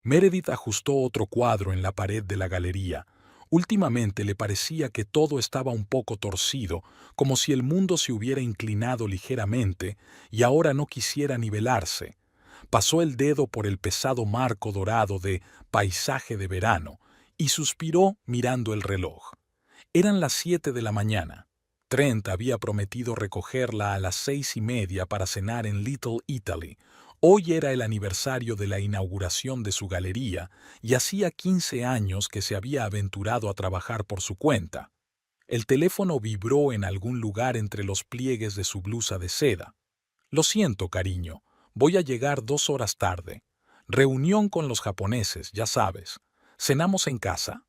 Meredith ajustó otro cuadro en la pared de la galería. Últimamente le parecía que todo estaba un poco torcido, como si el mundo se hubiera inclinado ligeramente y ahora no quisiera nivelarse. Pasó el dedo por el pesado marco dorado de Paisaje de verano y suspiró mirando el reloj. Eran las 7 de la mañana. Trent había prometido recogerla a las 6:30 para cenar en Little Italy. Hoy era el aniversario de la inauguración de su galería y hacía 15 años que se había aventurado a trabajar por su cuenta. El teléfono vibró en algún lugar entre los pliegues de su blusa de seda. Lo siento, cariño, voy a llegar 2 horas tarde. Reunión con los japoneses, ya sabes. ¿Cenamos en casa?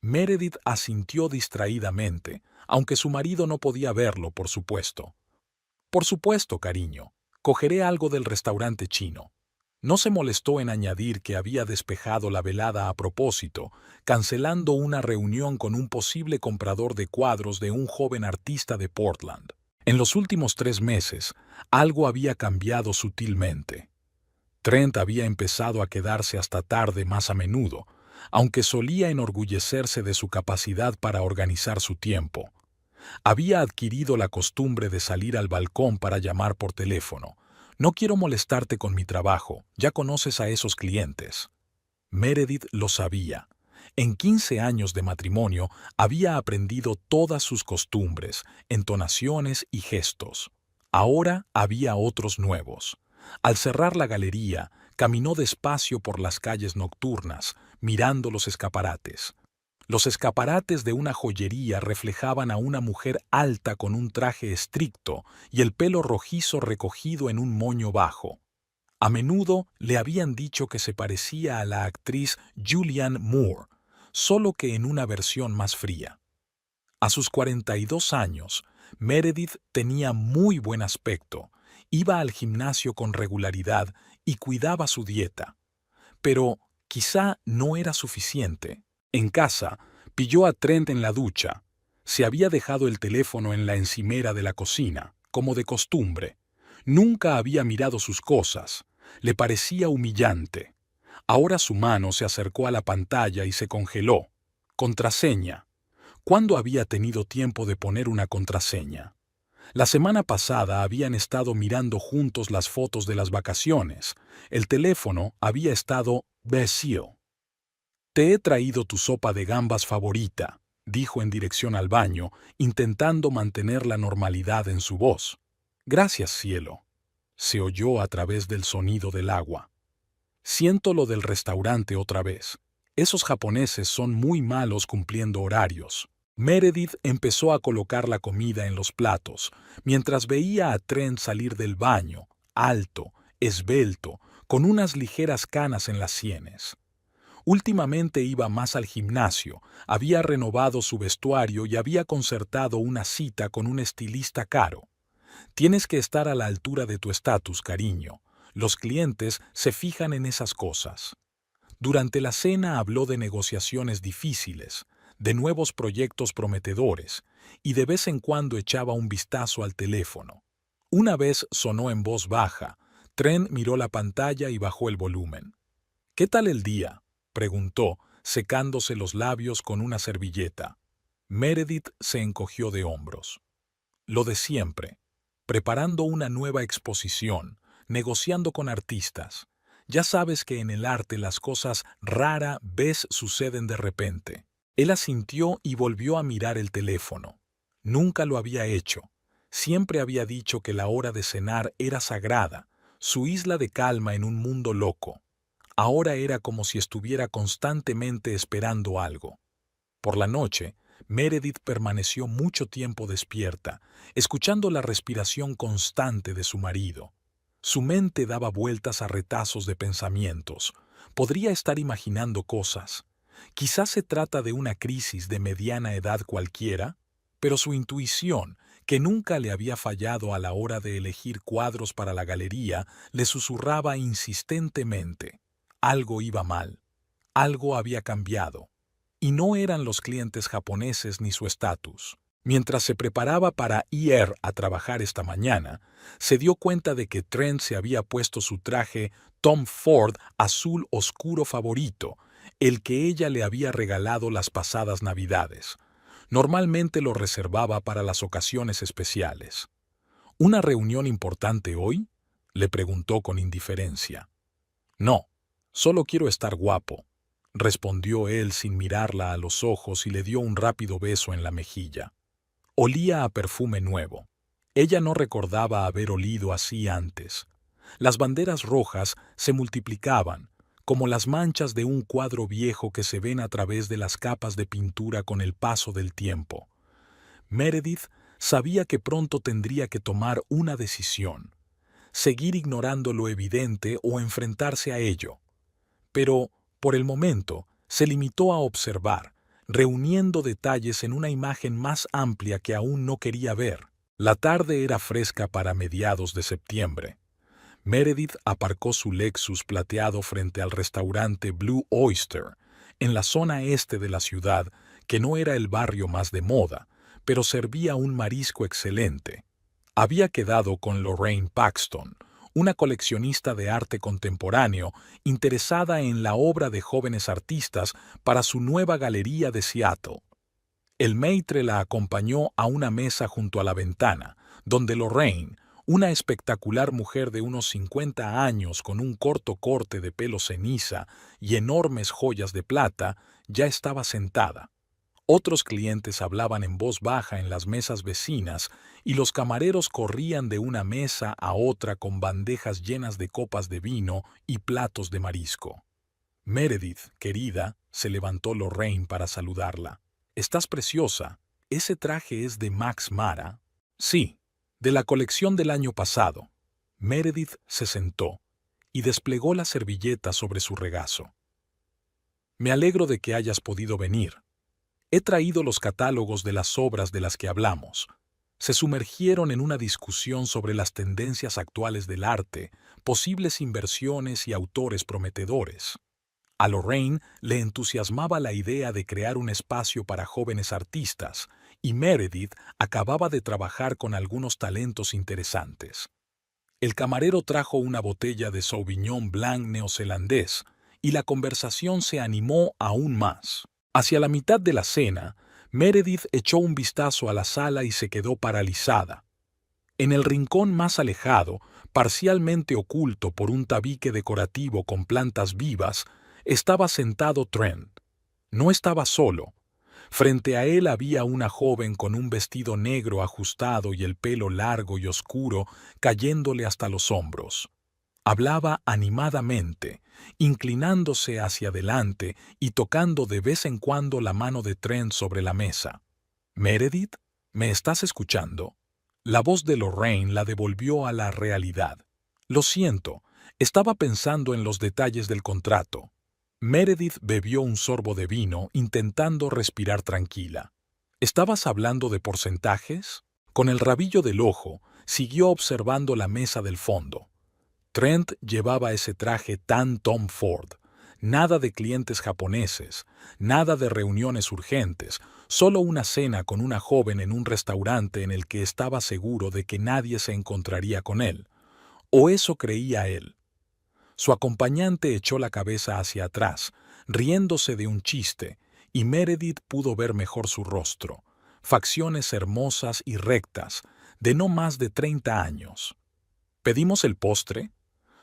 Meredith asintió distraídamente, aunque su marido no podía verlo, por supuesto. Por supuesto, cariño. Cogeré algo del restaurante chino. No se molestó en añadir que había despejado la velada a propósito, cancelando una reunión con un posible comprador de cuadros de un joven artista de Portland. En los últimos 3 meses, algo había cambiado sutilmente. Trent había empezado a quedarse hasta tarde más a menudo, aunque solía enorgullecerse de su capacidad para organizar su tiempo. Había adquirido la costumbre de salir al balcón para llamar por teléfono. No quiero molestarte con mi trabajo, ya conoces a esos clientes. Meredith lo sabía. En 15 años de matrimonio había aprendido todas sus costumbres, entonaciones y gestos. Ahora había otros nuevos. Al cerrar la galería, caminó despacio por las calles nocturnas, mirando los escaparates. Los escaparates de una joyería reflejaban a una mujer alta con un traje estricto y el pelo rojizo recogido en un moño bajo. A menudo le habían dicho que se parecía a la actriz Julianne Moore, solo que en una versión más fría. A sus 42 años, Meredith tenía muy buen aspecto, iba al gimnasio con regularidad y cuidaba su dieta. Pero quizá no era suficiente. En casa, pilló a Trent en la ducha. Se había dejado el teléfono en la encimera de la cocina, como de costumbre. Nunca había mirado sus cosas. Le parecía humillante. Ahora su mano se acercó a la pantalla y se congeló. Contraseña. ¿Cuándo había tenido tiempo de poner una contraseña? La semana pasada habían estado mirando juntos las fotos de las vacaciones. El teléfono había estado vacío. Te he traído tu sopa de gambas favorita, dijo en dirección al baño, intentando mantener la normalidad en su voz. Gracias, cielo. Se oyó a través del sonido del agua. Siento lo del restaurante otra vez. Esos japoneses son muy malos cumpliendo horarios. Meredith empezó a colocar la comida en los platos, mientras veía a Trent salir del baño, alto, esbelto, con unas ligeras canas en las sienes. Últimamente iba más al gimnasio, había renovado su vestuario y había concertado una cita con un estilista caro. Tienes que estar a la altura de tu estatus, cariño. Los clientes se fijan en esas cosas. Durante la cena habló de negociaciones difíciles, de nuevos proyectos prometedores, y de vez en cuando echaba un vistazo al teléfono. Una vez sonó en voz baja. Trent miró la pantalla y bajó el volumen. ¿Qué tal el día?, preguntó, secándose los labios con una servilleta. Meredith se encogió de hombros. Lo de siempre, preparando una nueva exposición, negociando con artistas. Ya sabes que en el arte las cosas rara vez suceden de repente. Él asintió y volvió a mirar el teléfono. Nunca lo había hecho. Siempre había dicho que la hora de cenar era sagrada, su isla de calma en un mundo loco. Ahora era como si estuviera constantemente esperando algo. Por la noche, Meredith permaneció mucho tiempo despierta, escuchando la respiración constante de su marido. Su mente daba vueltas a retazos de pensamientos. Podría estar imaginando cosas. Quizás se trata de una crisis de mediana edad cualquiera, pero su intuición, que nunca le había fallado a la hora de elegir cuadros para la galería, le susurraba insistentemente. Algo iba mal. Algo había cambiado. Y no eran los clientes japoneses ni su estatus. Mientras se preparaba para ir a trabajar esta mañana, se dio cuenta de que Trent se había puesto su traje Tom Ford azul oscuro favorito, el que ella le había regalado las pasadas Navidades. Normalmente lo reservaba para las ocasiones especiales. ¿Una reunión importante hoy?, le preguntó con indiferencia. No, solo quiero estar guapo, respondió él sin mirarla a los ojos y le dio un rápido beso en la mejilla. Olía a perfume nuevo. Ella no recordaba haber olido así antes. Las banderas rojas se multiplicaban, como las manchas de un cuadro viejo que se ven a través de las capas de pintura con el paso del tiempo. Meredith sabía que pronto tendría que tomar una decisión: seguir ignorando lo evidente o enfrentarse a ello. Pero, por el momento, se limitó a observar, reuniendo detalles en una imagen más amplia que aún no quería ver. La tarde era fresca para mediados de septiembre. Meredith aparcó su Lexus plateado frente al restaurante Blue Oyster, en la zona este de la ciudad, que no era el barrio más de moda, pero servía un marisco excelente. Había quedado con Lorraine Paxton, una coleccionista de arte contemporáneo interesada en la obra de jóvenes artistas para su nueva galería de Seattle. El maître la acompañó a una mesa junto a la ventana, donde Lorraine, una espectacular mujer de unos 50 años con un corto corte de pelo ceniza y enormes joyas de plata, ya estaba sentada. Otros clientes hablaban en voz baja en las mesas vecinas y los camareros corrían de una mesa a otra con bandejas llenas de copas de vino y platos de marisco. Meredith, querida, se levantó Lorraine para saludarla. «Estás preciosa. ¿Ese traje es de Max Mara?» «Sí, de la colección del año pasado». Meredith se sentó y desplegó la servilleta sobre su regazo. «Me alegro de que hayas podido venir. He traído los catálogos de las obras de las que hablamos». Se sumergieron en una discusión sobre las tendencias actuales del arte, posibles inversiones y autores prometedores. A Lorraine le entusiasmaba la idea de crear un espacio para jóvenes artistas, y Meredith acababa de trabajar con algunos talentos interesantes. El camarero trajo una botella de Sauvignon Blanc neozelandés, y la conversación se animó aún más. Hacia la mitad de la cena, Meredith echó un vistazo a la sala y se quedó paralizada. En el rincón más alejado, parcialmente oculto por un tabique decorativo con plantas vivas, estaba sentado Trent. No estaba solo. Frente a él había una joven con un vestido negro ajustado y el pelo largo y oscuro cayéndole hasta los hombros. Hablaba animadamente, inclinándose hacia adelante y tocando de vez en cuando la mano de Trent sobre la mesa. «Meredith, ¿me estás escuchando?» La voz de Lorraine la devolvió a la realidad. «Lo siento, estaba pensando en los detalles del contrato». Meredith bebió un sorbo de vino, intentando respirar tranquila. «¿Estabas hablando de porcentajes?» Con el rabillo del ojo, siguió observando la mesa del fondo. Trent llevaba ese traje tan Tom Ford. Nada de clientes japoneses, nada de reuniones urgentes, solo una cena con una joven en un restaurante en el que estaba seguro de que nadie se encontraría con él. O eso creía él. Su acompañante echó la cabeza hacia atrás, riéndose de un chiste, y Meredith pudo ver mejor su rostro, facciones hermosas y rectas, de no más de 30 años. «¿Pedimos el postre?»,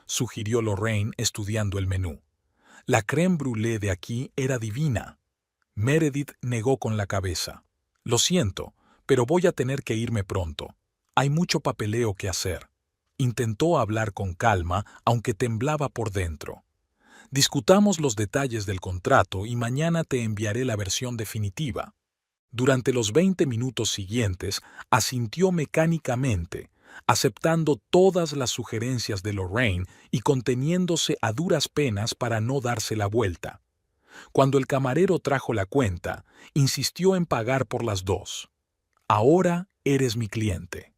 sugirió Lorraine estudiando el menú. «La crème brûlée de aquí era divina». Meredith negó con la cabeza. «Lo siento, pero voy a tener que irme pronto. Hay mucho papeleo que hacer». Intentó hablar con calma, aunque temblaba por dentro. «Discutamos los detalles del contrato y mañana te enviaré la versión definitiva». Durante los 20 minutos siguientes, asintió mecánicamente, aceptando todas las sugerencias de Lorraine y conteniéndose a duras penas para no darse la vuelta. Cuando el camarero trajo la cuenta, insistió en pagar por las dos. «Ahora eres mi cliente».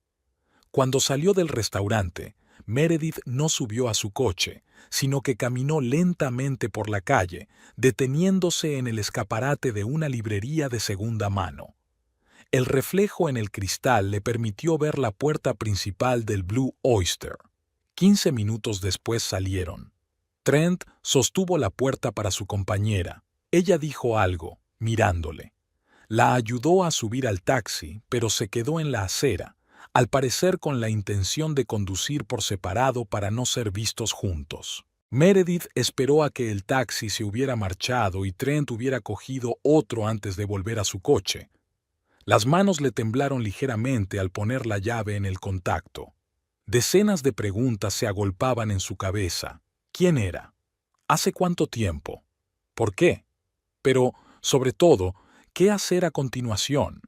Cuando salió del restaurante, Meredith no subió a su coche, sino que caminó lentamente por la calle, deteniéndose en el escaparate de una librería de segunda mano. El reflejo en el cristal le permitió ver la puerta principal del Blue Oyster. 15 minutos después salieron. Trent sostuvo la puerta para su compañera. Ella dijo algo, mirándole. La ayudó a subir al taxi, pero se quedó en la acera, al parecer con la intención de conducir por separado para no ser vistos juntos. Meredith esperó a que el taxi se hubiera marchado y Trent hubiera cogido otro antes de volver a su coche. Las manos le temblaron ligeramente al poner la llave en el contacto. Decenas de preguntas se agolpaban en su cabeza. ¿Quién era? ¿Hace cuánto tiempo? ¿Por qué? Pero, sobre todo, ¿qué hacer a continuación?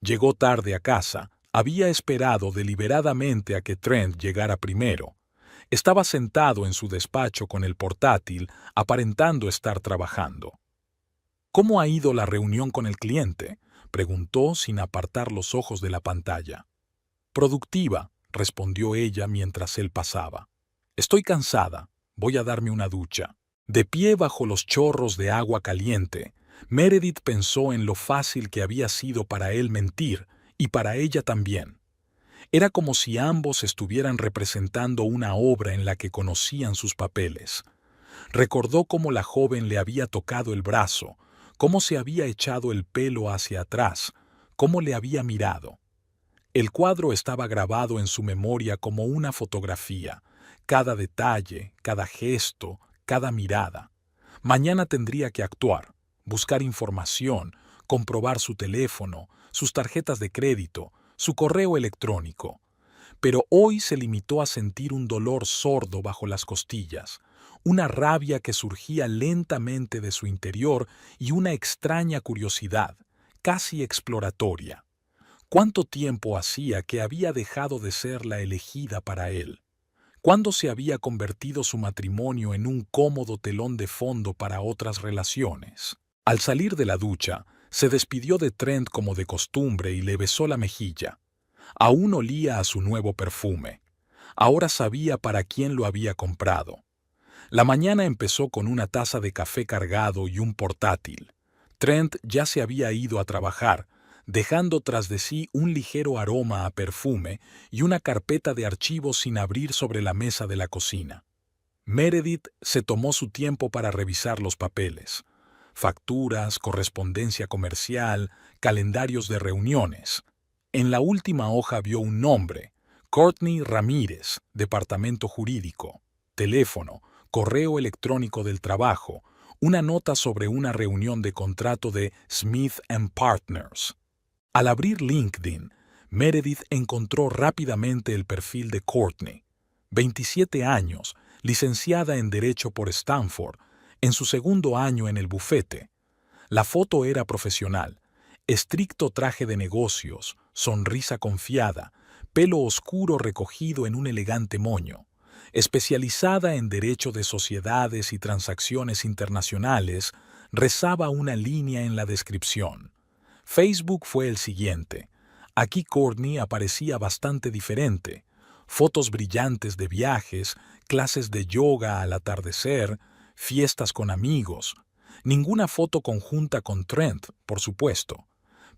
Llegó tarde a casa. Había esperado deliberadamente a que Trent llegara primero. Estaba sentado en su despacho con el portátil, aparentando estar trabajando. ¿Cómo ha ido la reunión con el cliente?, preguntó sin apartar los ojos de la pantalla. Productiva, respondió ella mientras él pasaba. Estoy cansada, voy a darme una ducha. De pie bajo los chorros de agua caliente, Meredith pensó en lo fácil que había sido para él mentir, y para ella también. Era como si ambos estuvieran representando una obra en la que conocían sus papeles. Recordó cómo la joven le había tocado el brazo, cómo se había echado el pelo hacia atrás, cómo le había mirado. El cuadro estaba grabado en su memoria como una fotografía, cada detalle, cada gesto, cada mirada. Mañana tendría que actuar, buscar información, comprobar su teléfono, sus tarjetas de crédito, su correo electrónico. Pero hoy se limitó a sentir un dolor sordo bajo las costillas, una rabia que surgía lentamente de su interior y una extraña curiosidad, casi exploratoria. ¿Cuánto tiempo hacía que había dejado de ser la elegida para él? ¿Cuándo se había convertido su matrimonio en un cómodo telón de fondo para otras relaciones? Al salir de la ducha, se despidió de Trent como de costumbre y le besó la mejilla. Aún olía a su nuevo perfume. Ahora sabía para quién lo había comprado. La mañana empezó con una taza de café cargado y un portátil. Trent ya se había ido a trabajar, dejando tras de sí un ligero aroma a perfume y una carpeta de archivos sin abrir sobre la mesa de la cocina. Meredith se tomó su tiempo para revisar los papeles. Facturas, correspondencia comercial, calendarios de reuniones. En la última hoja vio un nombre: Courtney Ramírez, Departamento Jurídico, teléfono, correo electrónico del trabajo, una nota sobre una reunión de contrato de Smith & Partners. Al abrir LinkedIn, Meredith encontró rápidamente el perfil de Courtney. 27 años, licenciada en Derecho por Stanford, en su segundo año en el bufete. La foto era profesional: estricto traje de negocios, sonrisa confiada, pelo oscuro recogido en un elegante moño. Especializada en derecho de sociedades y transacciones internacionales, rezaba una línea en la descripción. Facebook fue el siguiente. Aquí Courtney aparecía bastante diferente. Fotos brillantes de viajes, clases de yoga al atardecer, fiestas con amigos. Ninguna foto conjunta con Trent, por supuesto,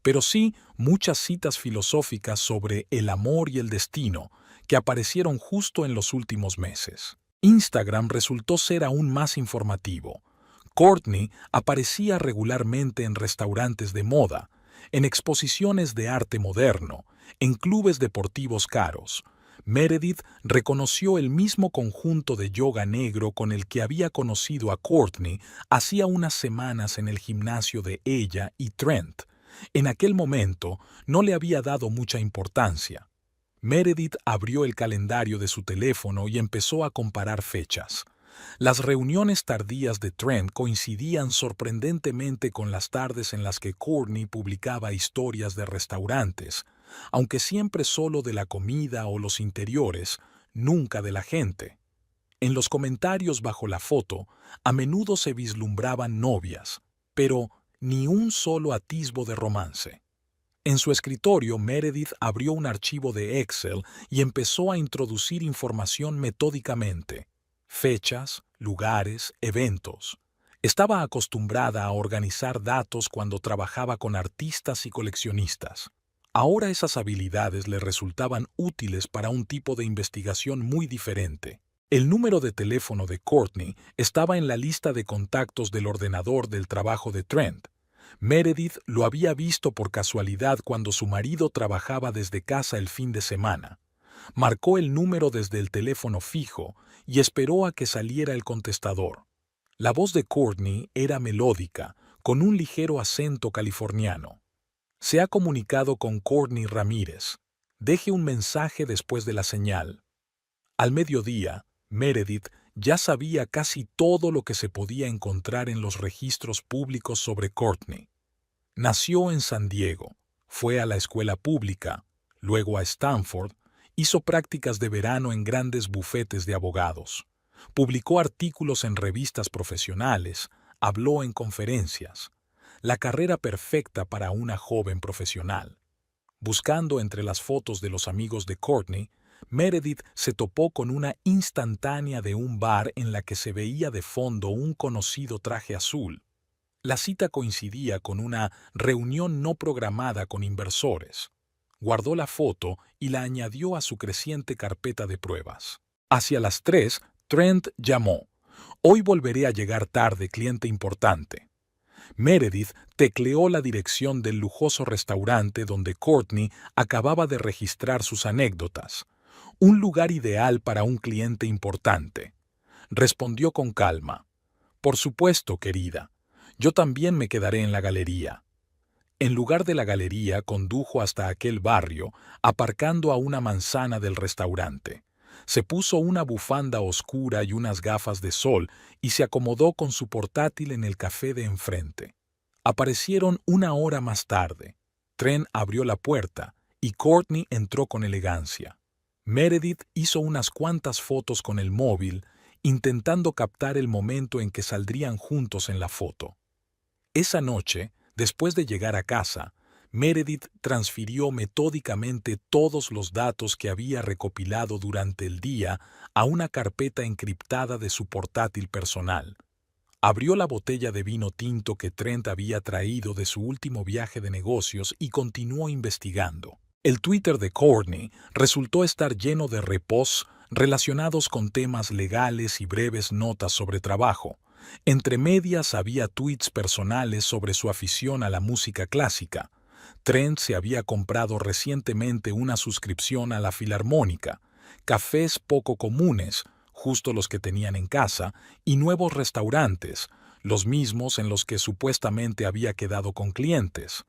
pero sí muchas citas filosóficas sobre el amor y el destino que aparecieron justo en los últimos meses. Instagram resultó ser aún más informativo. Courtney aparecía regularmente en restaurantes de moda, en exposiciones de arte moderno, en clubes deportivos caros. Meredith reconoció el mismo conjunto de yoga negro con el que había conocido a Courtney hacía unas semanas en el gimnasio de ella y Trent. En aquel momento no le había dado mucha importancia. Meredith abrió el calendario de su teléfono y empezó a comparar fechas. Las reuniones tardías de Trent coincidían sorprendentemente con las tardes en las que Courtney publicaba historias de restaurantes, aunque siempre solo de la comida o los interiores, nunca de la gente. En los comentarios bajo la foto, a menudo se vislumbraban novias, pero ni un solo atisbo de romance. En su escritorio, Meredith abrió un archivo de Excel y empezó a introducir información metódicamente. Fechas, lugares, eventos. Estaba acostumbrada a organizar datos cuando trabajaba con artistas y coleccionistas. Ahora esas habilidades le resultaban útiles para un tipo de investigación muy diferente. El número de teléfono de Courtney estaba en la lista de contactos del ordenador del trabajo de Trent. Meredith lo había visto por casualidad cuando su marido trabajaba desde casa el fin de semana. Marcó el número desde el teléfono fijo y esperó a que saliera el contestador. La voz de Courtney era melódica, con un ligero acento californiano. Se ha comunicado con Courtney Ramírez. Deje un mensaje después de la señal. Al mediodía, Meredith ya sabía casi todo lo que se podía encontrar en los registros públicos sobre Courtney. Nació en San Diego, fue a la escuela pública, luego a Stanford, hizo prácticas de verano en grandes bufetes de abogados, publicó artículos en revistas profesionales, habló en conferencias. La carrera perfecta para una joven profesional. Buscando entre las fotos de los amigos de Courtney, Meredith se topó con una instantánea de un bar en la que se veía de fondo un conocido traje azul. La cita coincidía con una reunión no programada con inversores. Guardó la foto y la añadió a su creciente carpeta de pruebas. Hacia las 3, Trent llamó. Hoy volveré a llegar tarde, cliente importante. Meredith tecleó la dirección del lujoso restaurante donde Courtney acababa de registrar sus anécdotas. Un lugar ideal para un cliente importante. Respondió con calma. Por supuesto, querida. Yo también me quedaré en la galería. En lugar de la galería, condujo hasta aquel barrio, aparcando a una manzana del restaurante. Se puso una bufanda oscura y unas gafas de sol y se acomodó con su portátil en el café de enfrente. Aparecieron una hora más tarde. Trent abrió la puerta y Courtney entró con elegancia. Meredith hizo unas cuantas fotos con el móvil, intentando captar el momento en que saldrían juntos en la foto. Esa noche, después de llegar a casa, Meredith transfirió metódicamente todos los datos que había recopilado durante el día a una carpeta encriptada de su portátil personal. Abrió la botella de vino tinto que Trent había traído de su último viaje de negocios y continuó investigando. El Twitter de Courtney resultó estar lleno de reposts relacionados con temas legales y breves notas sobre trabajo. Entre medias había tweets personales sobre su afición a la música clásica. Trent se había comprado recientemente una suscripción a la Filarmónica, cafés poco comunes, justo los que tenían en casa, y nuevos restaurantes, los mismos en los que supuestamente había quedado con clientes.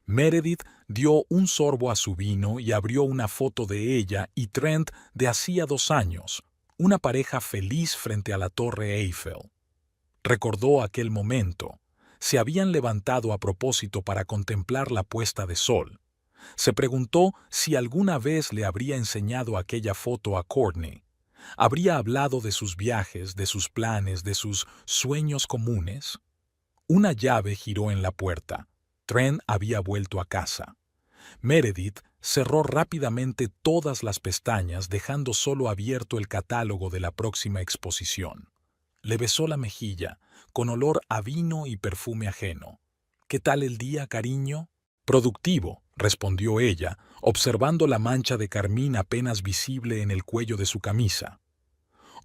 Meredith dio un sorbo a su vino y abrió una foto de ella y Trent de hacía 2 años, una pareja feliz frente a la Torre Eiffel. Recordó aquel momento. Se habían levantado a propósito para contemplar la puesta de sol. Se preguntó si alguna vez le habría enseñado aquella foto a Courtney. ¿Habría hablado de sus viajes, de sus planes, de sus sueños comunes? Una llave giró en la puerta. Trent había vuelto a casa. Meredith cerró rápidamente todas las pestañas, dejando solo abierto el catálogo de la próxima exposición. Le besó la mejilla, con olor a vino y perfume ajeno. «¿Qué tal el día, cariño?» «Productivo», respondió ella, observando la mancha de carmín apenas visible en el cuello de su camisa.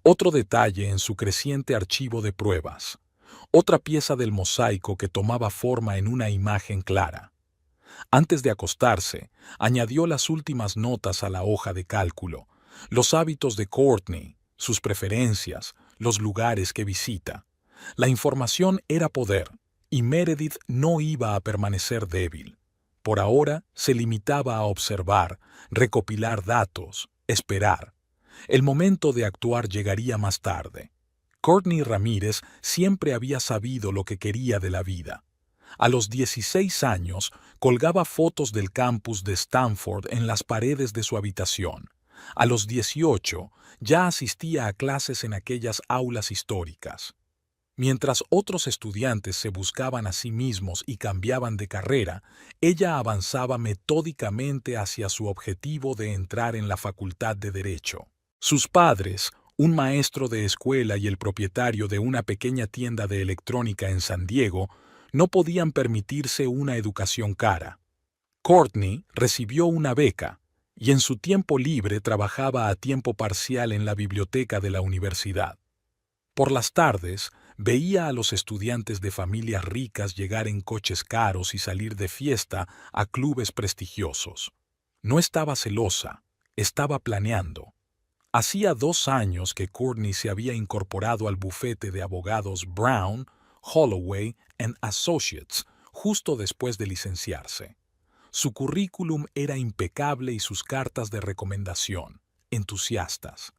Otro detalle en su creciente archivo de pruebas. Otra pieza del mosaico que tomaba forma en una imagen clara. Antes de acostarse, añadió las últimas notas a la hoja de cálculo, los hábitos de Courtney, sus preferencias, los lugares que visita. La información era poder, y Meredith no iba a permanecer débil. Por ahora se limitaba a observar, recopilar datos, esperar. El momento de actuar llegaría más tarde. Courtney Ramírez siempre había sabido lo que quería de la vida. A los 16 años colgaba fotos del campus de Stanford en las paredes de su habitación. A los 18 ya asistía a clases en aquellas aulas históricas. Mientras otros estudiantes se buscaban a sí mismos y cambiaban de carrera, ella avanzaba metódicamente hacia su objetivo de entrar en la Facultad de Derecho. Sus padres, un maestro de escuela y el propietario de una pequeña tienda de electrónica en San Diego, no podían permitirse una educación cara. Courtney recibió una beca y en su tiempo libre trabajaba a tiempo parcial en la biblioteca de la universidad. Por las tardes, veía a los estudiantes de familias ricas llegar en coches caros y salir de fiesta a clubes prestigiosos. No estaba celosa, estaba planeando. Hacía 2 años que Courtney se había incorporado al bufete de abogados Brown, Holloway and Associates justo después de licenciarse. Su currículum era impecable y sus cartas de recomendación, entusiastas.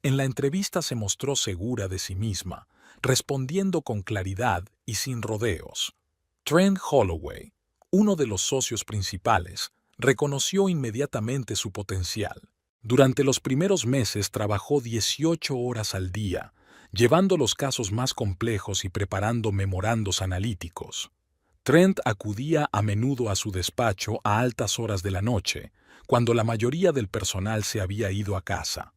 En la entrevista se mostró segura de sí misma, respondiendo con claridad y sin rodeos. Trent Holloway, uno de los socios principales, reconoció inmediatamente su potencial. Durante los primeros meses trabajó 18 horas al día, llevando los casos más complejos y preparando memorandos analíticos. Trent acudía a menudo a su despacho a altas horas de la noche, cuando la mayoría del personal se había ido a casa.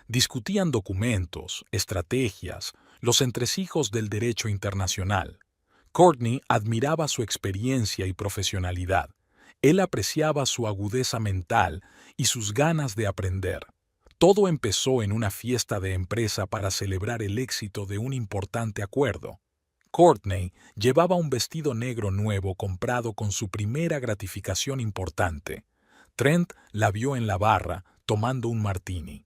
Discutían documentos, estrategias, los entresijos del derecho internacional. Courtney admiraba su experiencia y profesionalidad. Él apreciaba su agudeza mental y sus ganas de aprender. Todo empezó en una fiesta de empresa para celebrar el éxito de un importante acuerdo. Courtney llevaba un vestido negro nuevo comprado con su primera gratificación importante. Trent la vio en la barra, tomando un martini.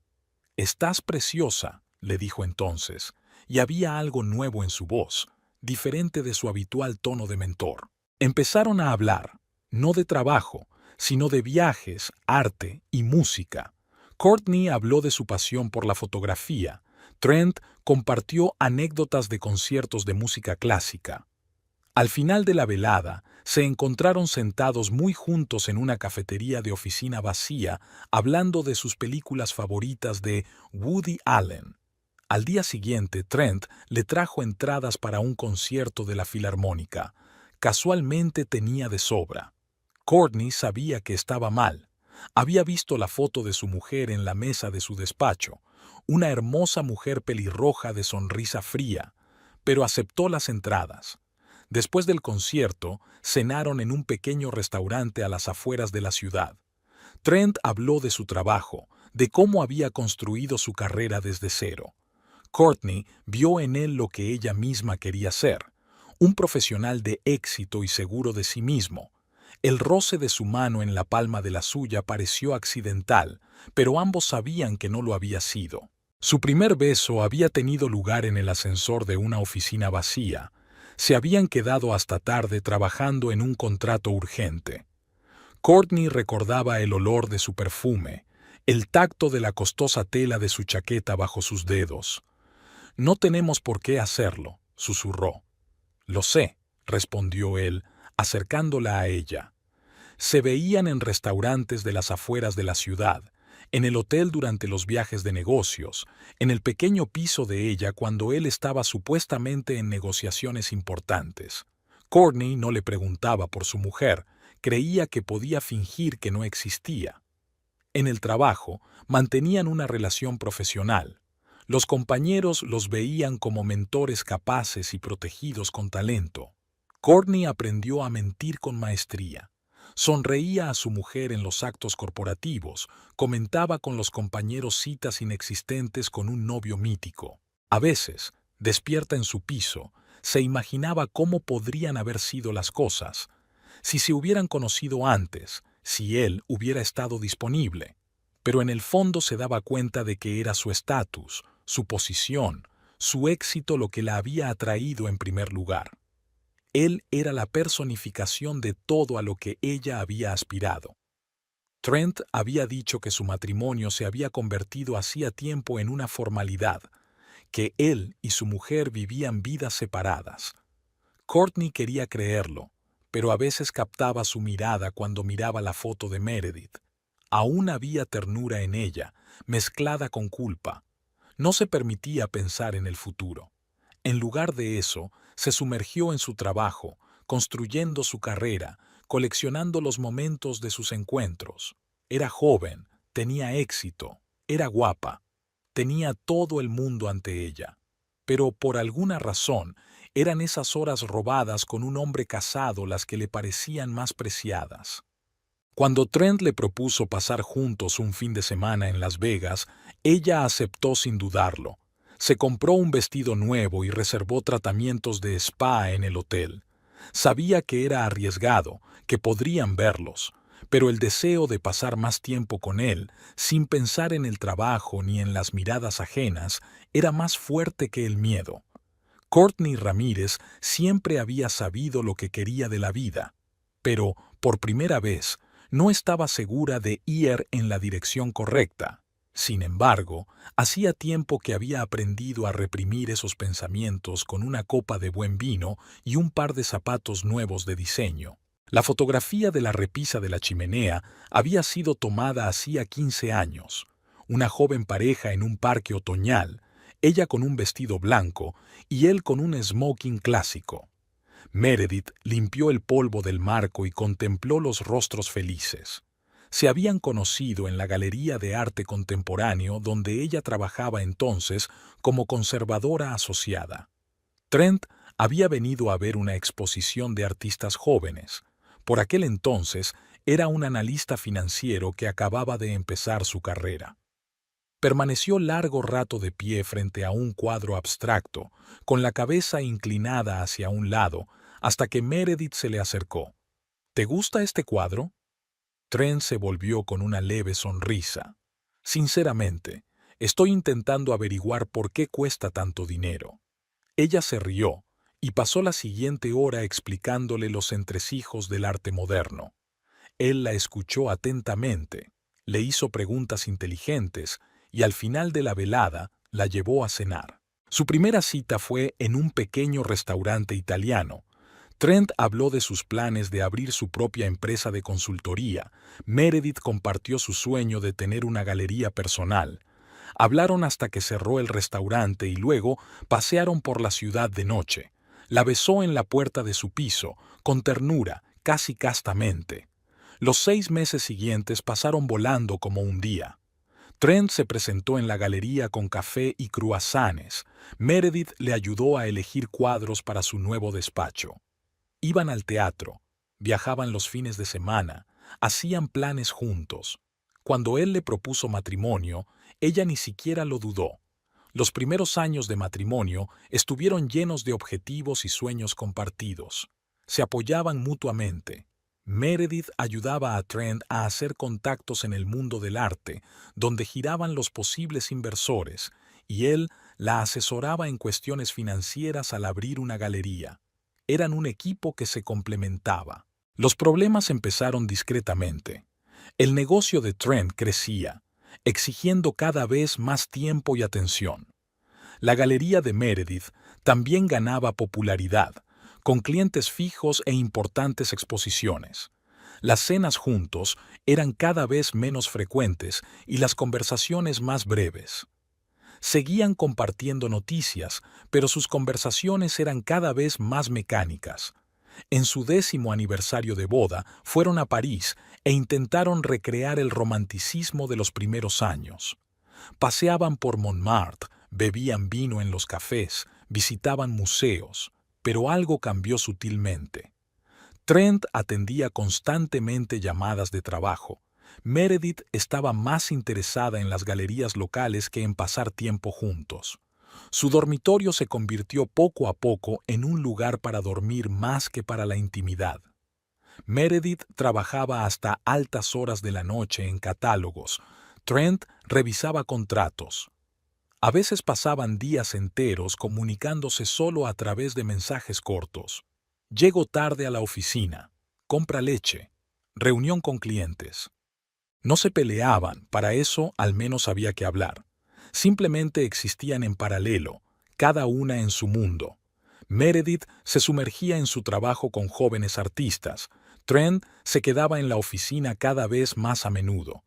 «Estás preciosa», le dijo entonces, y había algo nuevo en su voz, diferente de su habitual tono de mentor. Empezaron a hablar, no de trabajo, sino de viajes, arte y música. Courtney habló de su pasión por la fotografía. Trent compartió anécdotas de conciertos de música clásica. Al final de la velada, se encontraron sentados muy juntos en una cafetería de oficina vacía, hablando de sus películas favoritas de Woody Allen. Al día siguiente, Trent le trajo entradas para un concierto de la Filarmónica. Casualmente tenía de sobra. Courtney sabía que estaba mal. Había visto la foto de su mujer en la mesa de su despacho, una hermosa mujer pelirroja de sonrisa fría, pero aceptó las entradas. Después del concierto, cenaron en un pequeño restaurante a las afueras de la ciudad. Trent habló de su trabajo, de cómo había construido su carrera desde cero. Courtney vio en él lo que ella misma quería ser, un profesional de éxito y seguro de sí mismo. El roce de su mano en la palma de la suya pareció accidental, pero ambos sabían que no lo había sido. Su primer beso había tenido lugar en el ascensor de una oficina vacía. Se habían quedado hasta tarde trabajando en un contrato urgente. Courtney recordaba el olor de su perfume, el tacto de la costosa tela de su chaqueta bajo sus dedos. «No tenemos por qué hacerlo», susurró. «Lo sé», respondió él, acercándola a ella. Se veían en restaurantes de las afueras de la ciudad, en el hotel durante los viajes de negocios, en el pequeño piso de ella cuando él estaba supuestamente en negociaciones importantes. Courtney no le preguntaba por su mujer, creía que podía fingir que no existía. En el trabajo, mantenían una relación profesional. Los compañeros los veían como mentores capaces y protegidos con talento. Courtney aprendió a mentir con maestría. Sonreía a su mujer en los actos corporativos, comentaba con los compañeros citas inexistentes con un novio mítico. A veces, despierta en su piso, se imaginaba cómo podrían haber sido las cosas, si se hubieran conocido antes, si él hubiera estado disponible. Pero en el fondo se daba cuenta de que era su estatus, su posición, su éxito lo que la había atraído en primer lugar. Él era la personificación de todo a lo que ella había aspirado. Trent había dicho que su matrimonio se había convertido hacía tiempo en una formalidad, que él y su mujer vivían vidas separadas. Courtney quería creerlo, pero a veces captaba su mirada cuando miraba la foto de Meredith. Aún había ternura en ella, mezclada con culpa. No se permitía pensar en el futuro. En lugar de eso, se sumergió en su trabajo, construyendo su carrera, coleccionando los momentos de sus encuentros. Era joven, tenía éxito, era guapa, tenía todo el mundo ante ella. Pero por alguna razón, eran esas horas robadas con un hombre casado las que le parecían más preciadas. Cuando Trent le propuso pasar juntos un fin de semana en Las Vegas, ella aceptó sin dudarlo. Se compró un vestido nuevo y reservó tratamientos de spa en el hotel. Sabía que era arriesgado, que podrían verlos, pero el deseo de pasar más tiempo con él, sin pensar en el trabajo ni en las miradas ajenas, era más fuerte que el miedo. Courtney Ramírez siempre había sabido lo que quería de la vida, pero, por primera vez, no estaba segura de ir en la dirección correcta. Sin embargo, hacía tiempo que había aprendido a reprimir esos pensamientos con una copa de buen vino y un par de zapatos nuevos de diseño. La fotografía de la repisa de la chimenea había sido tomada hacía 15 años. Una joven pareja en un parque otoñal, ella con un vestido blanco y él con un smoking clásico. Meredith limpió el polvo del marco y contempló los rostros felices. Se habían conocido en la Galería de Arte Contemporáneo donde ella trabajaba entonces como conservadora asociada. Trent había venido a ver una exposición de artistas jóvenes. Por aquel entonces era un analista financiero que acababa de empezar su carrera. Permaneció largo rato de pie frente a un cuadro abstracto, con la cabeza inclinada hacia un lado, hasta que Meredith se le acercó. ¿Te gusta este cuadro? Trent se volvió con una leve sonrisa. Sinceramente, estoy intentando averiguar por qué cuesta tanto dinero. Ella se rió y pasó la siguiente hora explicándole los entresijos del arte moderno. Él la escuchó atentamente, le hizo preguntas inteligentes y al final de la velada la llevó a cenar. Su primera cita fue en un pequeño restaurante italiano. Trent habló de sus planes de abrir su propia empresa de consultoría. Meredith compartió su sueño de tener una galería personal. Hablaron hasta que cerró el restaurante y luego pasearon por la ciudad de noche. La besó en la puerta de su piso, con ternura, casi castamente. Los 6 meses siguientes pasaron volando como un día. Trent se presentó en la galería con café y cruasanes. Meredith le ayudó a elegir cuadros para su nuevo despacho. Iban al teatro, viajaban los fines de semana, hacían planes juntos. Cuando él le propuso matrimonio, ella ni siquiera lo dudó. Los primeros años de matrimonio estuvieron llenos de objetivos y sueños compartidos. Se apoyaban mutuamente. Meredith ayudaba a Trent a hacer contactos en el mundo del arte, donde giraban los posibles inversores, y él la asesoraba en cuestiones financieras al abrir una galería. Eran un equipo que se complementaba. Los problemas empezaron discretamente. El negocio de Trent crecía, exigiendo cada vez más tiempo y atención. La galería de Meredith también ganaba popularidad, con clientes fijos e importantes exposiciones. Las cenas juntos eran cada vez menos frecuentes y las conversaciones más breves. Seguían compartiendo noticias, pero sus conversaciones eran cada vez más mecánicas. En su 10º aniversario de boda, fueron a París e intentaron recrear el romanticismo de los primeros años. Paseaban por Montmartre, bebían vino en los cafés, visitaban museos, pero algo cambió sutilmente. Trent atendía constantemente llamadas de trabajo. Meredith estaba más interesada en las galerías locales que en pasar tiempo juntos. Su dormitorio se convirtió poco a poco en un lugar para dormir más que para la intimidad. Meredith trabajaba hasta altas horas de la noche en catálogos. Trent revisaba contratos. A veces pasaban días enteros comunicándose solo a través de mensajes cortos. Llego tarde a la oficina. Compra leche. Reunión con clientes. No se peleaban, para eso al menos había que hablar. Simplemente existían en paralelo, cada una en su mundo. Meredith se sumergía en su trabajo con jóvenes artistas. Trent se quedaba en la oficina cada vez más a menudo.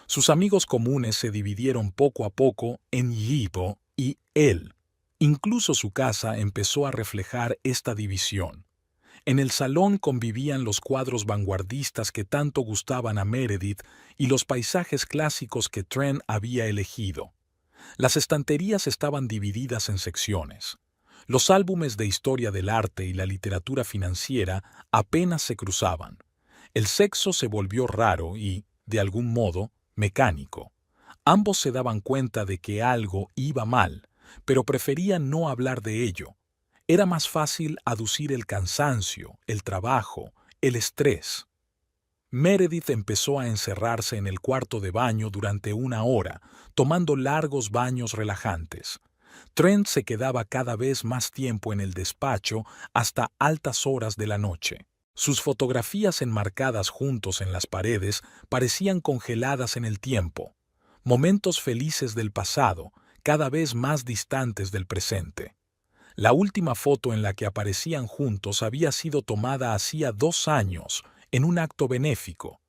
Sus amigos comunes se dividieron poco a poco en Yibo y él. Incluso su casa empezó a reflejar esta división. En el salón convivían los cuadros vanguardistas que tanto gustaban a Meredith y los paisajes clásicos que Trent había elegido. Las estanterías estaban divididas en secciones. Los álbumes de historia del arte y la literatura financiera apenas se cruzaban. El sexo se volvió raro y, de algún modo, mecánico. Ambos se daban cuenta de que algo iba mal, pero preferían no hablar de ello. Era más fácil aducir el cansancio, el trabajo, el estrés. Meredith empezó a encerrarse en el cuarto de baño durante 1 hora, tomando largos baños relajantes. Trent se quedaba cada vez más tiempo en el despacho hasta altas horas de la noche. Sus fotografías enmarcadas juntos en las paredes parecían congeladas en el tiempo, momentos felices del pasado, cada vez más distantes del presente. La última foto en la que aparecían juntos había sido tomada hacía 2 años, en un acto benéfico.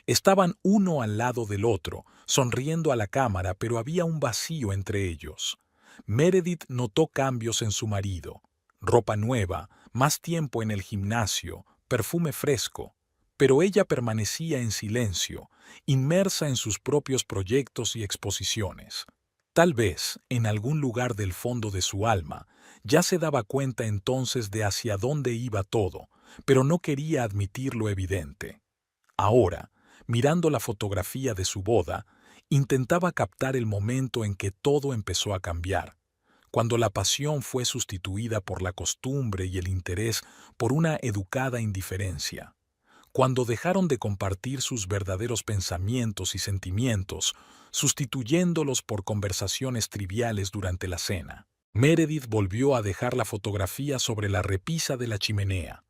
Estaban uno al lado del otro, sonriendo a la cámara, pero había un vacío entre ellos. Meredith notó cambios en su marido. Ropa nueva, más tiempo en el gimnasio, perfume fresco. Pero ella permanecía en silencio, inmersa en sus propios proyectos y exposiciones. Tal vez, en algún lugar del fondo de su alma, ya se daba cuenta entonces de hacia dónde iba todo, pero no quería admitir lo evidente. Ahora, mirando la fotografía de su boda, intentaba captar el momento en que todo empezó a cambiar, cuando la pasión fue sustituida por la costumbre y el interés por una educada indiferencia, cuando dejaron de compartir sus verdaderos pensamientos y sentimientos, sustituyéndolos por conversaciones triviales durante la cena. Meredith volvió a dejar la fotografía sobre la repisa de la chimenea.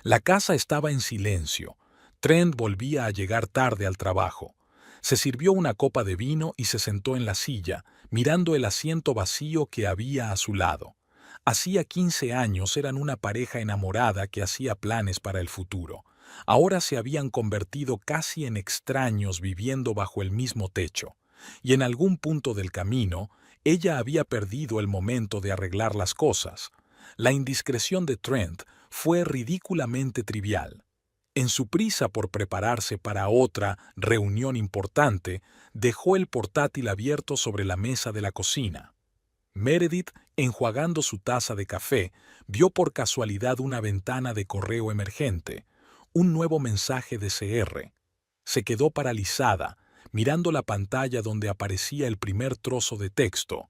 La casa estaba en silencio. Trent volvía a llegar tarde al trabajo. Se sirvió una copa de vino y se sentó en la silla, mirando el asiento vacío que había a su lado. Hacía 15 años eran una pareja enamorada que hacía planes para el futuro. Ahora se habían convertido casi en extraños viviendo bajo el mismo techo. Y en algún punto del camino, ella había perdido el momento de arreglar las cosas. La indiscreción de Trent fue ridículamente trivial. En su prisa por prepararse para otra reunión importante, dejó el portátil abierto sobre la mesa de la cocina. Meredith, enjuagando su taza de café, vio por casualidad una ventana de correo emergente, un nuevo mensaje de CR. Se quedó paralizada, mirando la pantalla donde aparecía el primer trozo de texto.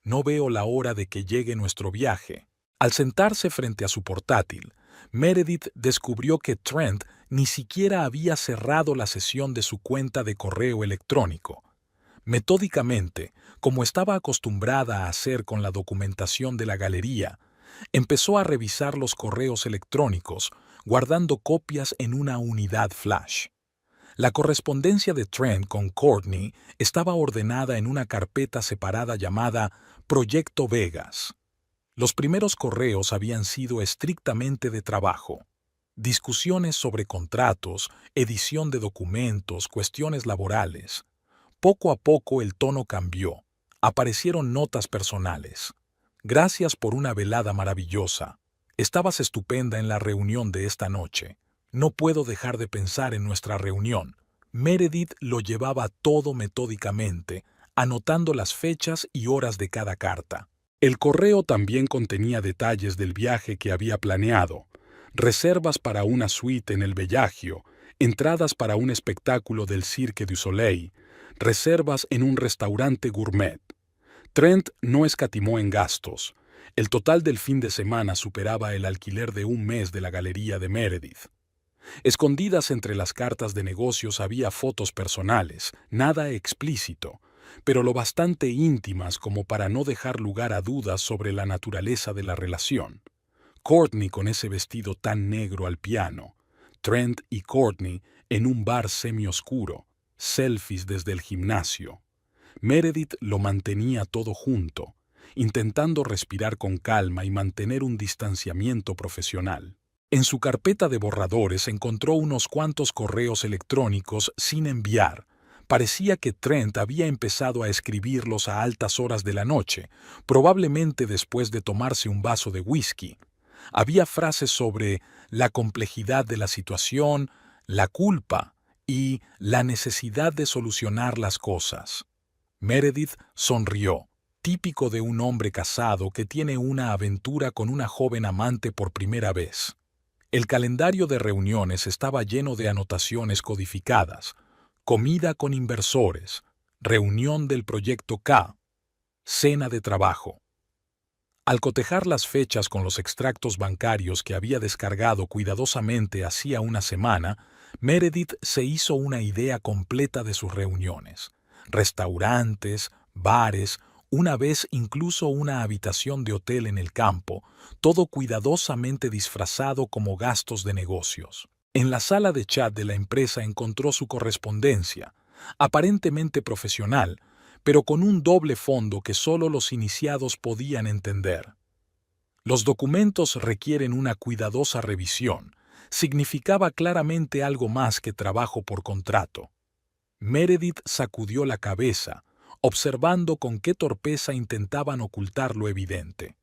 No veo la hora de que llegue nuestro viaje. Al sentarse frente a su portátil, Meredith descubrió que Trent ni siquiera había cerrado la sesión de su cuenta de correo electrónico. Metódicamente, como estaba acostumbrada a hacer con la documentación de la galería, empezó a revisar los correos electrónicos, guardando copias en una unidad flash. La correspondencia de Trent con Courtney estaba ordenada en una carpeta separada llamada Proyecto Vegas. Los primeros correos habían sido estrictamente de trabajo. Discusiones sobre contratos, edición de documentos, cuestiones laborales. Poco a poco el tono cambió. Aparecieron notas personales. Gracias por una velada maravillosa. Estabas estupenda en la reunión de esta noche. No puedo dejar de pensar en nuestra reunión. Meredith lo llevaba todo metódicamente, anotando las fechas y horas de cada carta. El correo también contenía detalles del viaje que había planeado, reservas para una suite en el Bellagio, entradas para un espectáculo del Cirque du Soleil, reservas en un restaurante gourmet. Trent no escatimó en gastos. El total del fin de semana superaba el alquiler de un mes de la galería de Meredith. Escondidas entre las cartas de negocios había fotos personales, nada explícito, pero lo bastante íntimas como para no dejar lugar a dudas sobre la naturaleza de la relación. Courtney con ese vestido tan negro al piano, Trent y Courtney en un bar semioscuro, selfies desde el gimnasio. Meredith lo mantenía todo junto, intentando respirar con calma y mantener un distanciamiento profesional. En su carpeta de borradores encontró unos cuantos correos electrónicos sin enviar. Parecía que Trent había empezado a escribirlos a altas horas de la noche, probablemente después de tomarse un vaso de whisky. Había frases sobre la complejidad de la situación, la culpa y la necesidad de solucionar las cosas. Meredith sonrió, típico de un hombre casado que tiene una aventura con una joven amante por primera vez. El calendario de reuniones estaba lleno de anotaciones codificadas: comida con inversores, reunión del proyecto K, cena de trabajo. Al cotejar las fechas con los extractos bancarios que había descargado cuidadosamente hacía una semana, Meredith se hizo una idea completa de sus reuniones. Restaurantes, bares, una vez incluso una habitación de hotel en el campo, todo cuidadosamente disfrazado como gastos de negocios. En la sala de chat de la empresa encontró su correspondencia, aparentemente profesional, pero con un doble fondo que solo los iniciados podían entender. Los documentos requieren una cuidadosa revisión. Significaba claramente algo más que trabajo por contrato. Meredith sacudió la cabeza, observando con qué torpeza intentaban ocultar lo evidente.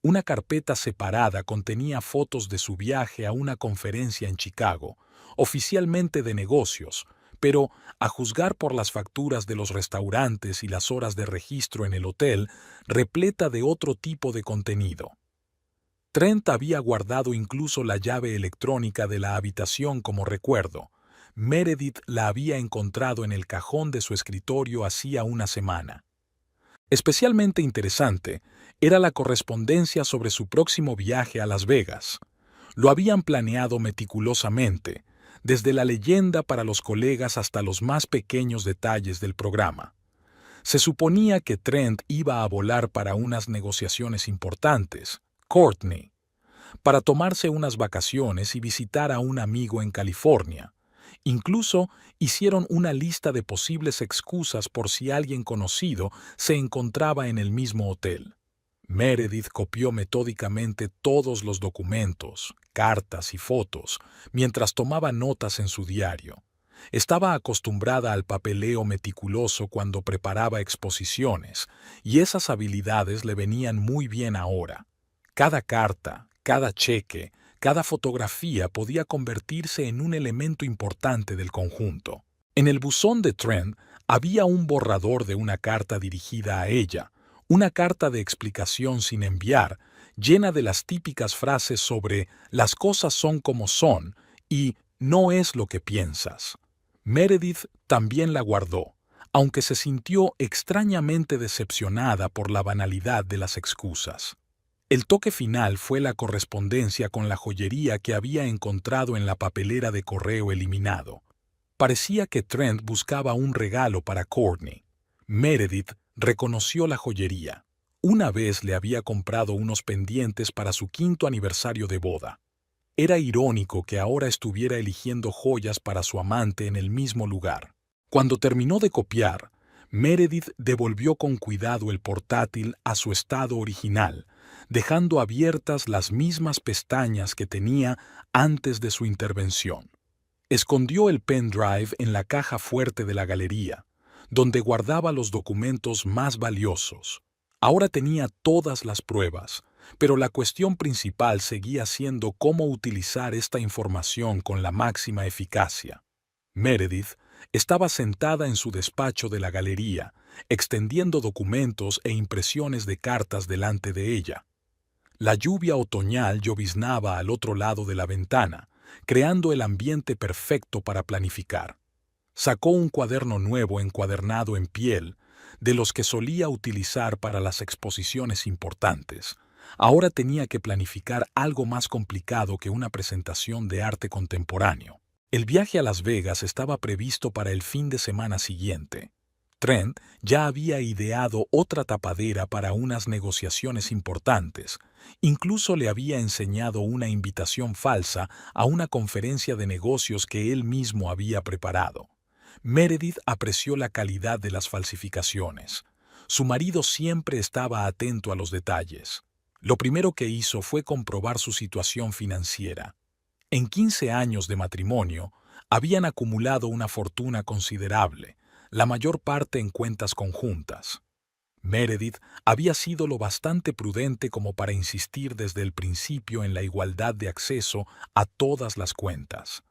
Una carpeta separada contenía fotos de su viaje a una conferencia en Chicago, oficialmente de negocios, pero, a juzgar por las facturas de los restaurantes y las horas de registro en el hotel, repleta de otro tipo de contenido. Trent había guardado incluso la llave electrónica de la habitación como recuerdo. Meredith la había encontrado en el cajón de su escritorio hacía una semana. Especialmente interesante era la correspondencia sobre su próximo viaje a Las Vegas. Lo habían planeado meticulosamente, desde la leyenda para los colegas hasta los más pequeños detalles del programa. Se suponía que Trent iba a volar para unas negociaciones importantes, Courtney, para tomarse unas vacaciones y visitar a un amigo en California. Incluso hicieron una lista de posibles excusas por si alguien conocido se encontraba en el mismo hotel. Meredith copió metódicamente todos los documentos, cartas y fotos, mientras tomaba notas en su diario. Estaba acostumbrada al papeleo meticuloso cuando preparaba exposiciones, y esas habilidades le venían muy bien ahora. Cada carta, cada cheque, cada fotografía podía convertirse en un elemento importante del conjunto. En el buzón de Trent había un borrador de una carta dirigida a ella, una carta de explicación sin enviar, llena de las típicas frases sobre «las cosas son como son» y «no es lo que piensas». Meredith también la guardó, aunque se sintió extrañamente decepcionada por la banalidad de las excusas. El toque final fue la correspondencia con la joyería que había encontrado en la papelera de correo eliminado. Parecía que Trent buscaba un regalo para Courtney. Meredith reconoció la joyería. Una vez le había comprado unos pendientes para su 5º aniversario de boda. Era irónico que ahora estuviera eligiendo joyas para su amante en el mismo lugar. Cuando terminó de copiar, Meredith devolvió con cuidado el portátil a su estado original, dejando abiertas las mismas pestañas que tenía antes de su intervención. Escondió el pendrive en la caja fuerte de la galería, donde guardaba los documentos más valiosos. Ahora tenía todas las pruebas, pero la cuestión principal seguía siendo cómo utilizar esta información con la máxima eficacia. Meredith estaba sentada en su despacho de la galería, extendiendo documentos e impresiones de cartas delante de ella. La lluvia otoñal lloviznaba al otro lado de la ventana, creando el ambiente perfecto para planificar. Sacó un cuaderno nuevo encuadernado en piel, de los que solía utilizar para las exposiciones importantes. Ahora tenía que planificar algo más complicado que una presentación de arte contemporáneo. El viaje a Las Vegas estaba previsto para el fin de semana siguiente. Trent ya había ideado otra tapadera para unas negociaciones importantes. Incluso le había enseñado una invitación falsa a una conferencia de negocios que él mismo había preparado. Meredith apreció la calidad de las falsificaciones. Su marido siempre estaba atento a los detalles. Lo primero que hizo fue comprobar su situación financiera. En 15 años de matrimonio, habían acumulado una fortuna considerable, la mayor parte en cuentas conjuntas. Meredith había sido lo bastante prudente como para insistir desde el principio en la igualdad de acceso a todas las cuentas.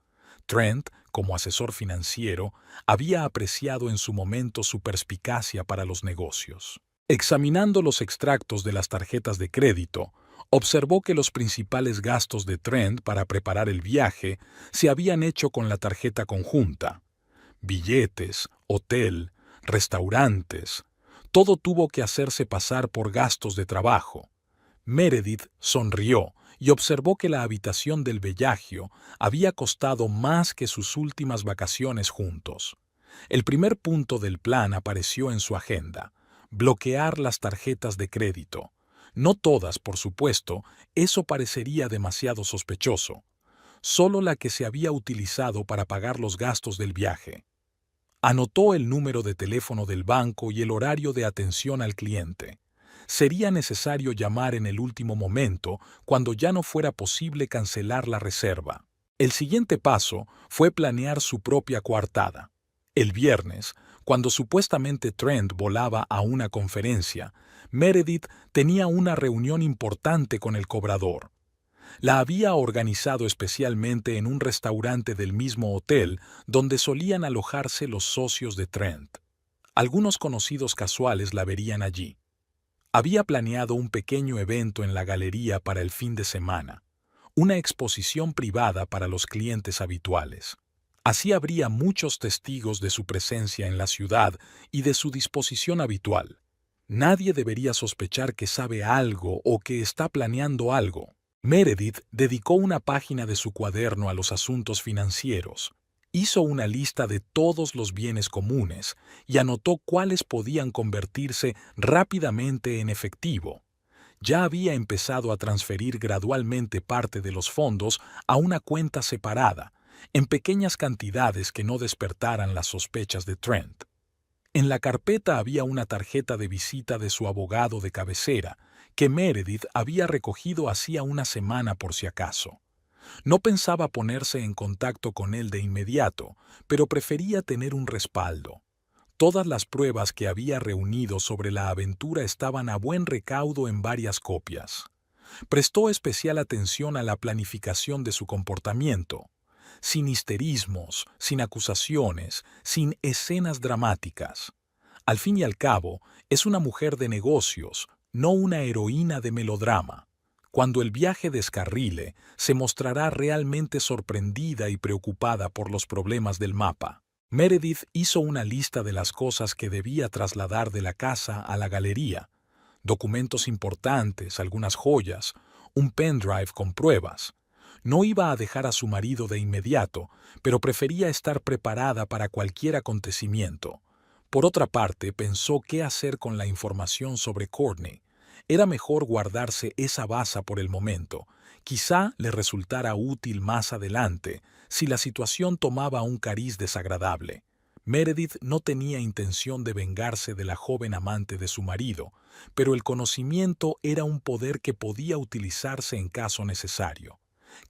Trent, como asesor financiero, había apreciado en su momento su perspicacia para los negocios. Examinando los extractos de las tarjetas de crédito, Observó que los principales gastos de Trent para preparar el viaje se habían hecho con la tarjeta conjunta. Billetes, hotel, restaurantes, todo tuvo que hacerse pasar por gastos de trabajo. Meredith sonrió y observó que la habitación del Bellagio había costado más que sus últimas vacaciones juntos. El primer punto del plan apareció en su agenda: bloquear las tarjetas de crédito. No todas, por supuesto, eso parecería demasiado sospechoso. Solo la que se había utilizado para pagar los gastos del viaje. Anotó el número de teléfono del banco y el horario de atención al cliente. Sería necesario llamar en el último momento, cuando ya no fuera posible cancelar la reserva. El siguiente paso fue planear su propia coartada. El viernes, cuando supuestamente Trent volaba a una conferencia, Meredith tenía una reunión importante con el cobrador. La había organizado especialmente en un restaurante del mismo hotel donde solían alojarse los socios de Trent. Algunos conocidos casuales la verían allí. Había planeado un pequeño evento en la galería para el fin de semana, una exposición privada para los clientes habituales. Así habría muchos testigos de su presencia en la ciudad y de su disposición habitual. Nadie debería sospechar que sabe algo o que está planeando algo. Meredith dedicó una página de su cuaderno a los asuntos financieros. Hizo una lista de todos los bienes comunes y anotó cuáles podían convertirse rápidamente en efectivo. Ya había empezado a transferir gradualmente parte de los fondos a una cuenta separada, en pequeñas cantidades que no despertaran las sospechas de Trent. En la carpeta había una tarjeta de visita de su abogado de cabecera, que Meredith había recogido hacía una semana por si acaso. No pensaba ponerse en contacto con él de inmediato, pero prefería tener un respaldo. Todas las pruebas que había reunido sobre la aventura estaban a buen recaudo en varias copias. Prestó especial atención a la planificación de su comportamiento. Sin histerismos, sin acusaciones, sin escenas dramáticas. Al fin y al cabo, es una mujer de negocios, no una heroína de melodrama. Cuando el viaje descarrile, se mostrará realmente sorprendida y preocupada por los problemas del mapa. Meredith hizo una lista de las cosas que debía trasladar de la casa a la galería: documentos importantes, algunas joyas, un pendrive con pruebas. No iba a dejar a su marido de inmediato, pero prefería estar preparada para cualquier acontecimiento. Por otra parte, pensó qué hacer con la información sobre Courtney. Era mejor guardarse esa baza por el momento. Quizá le resultara útil más adelante, si la situación tomaba un cariz desagradable. Meredith no tenía intención de vengarse de la joven amante de su marido, pero el conocimiento era un poder que podía utilizarse en caso necesario.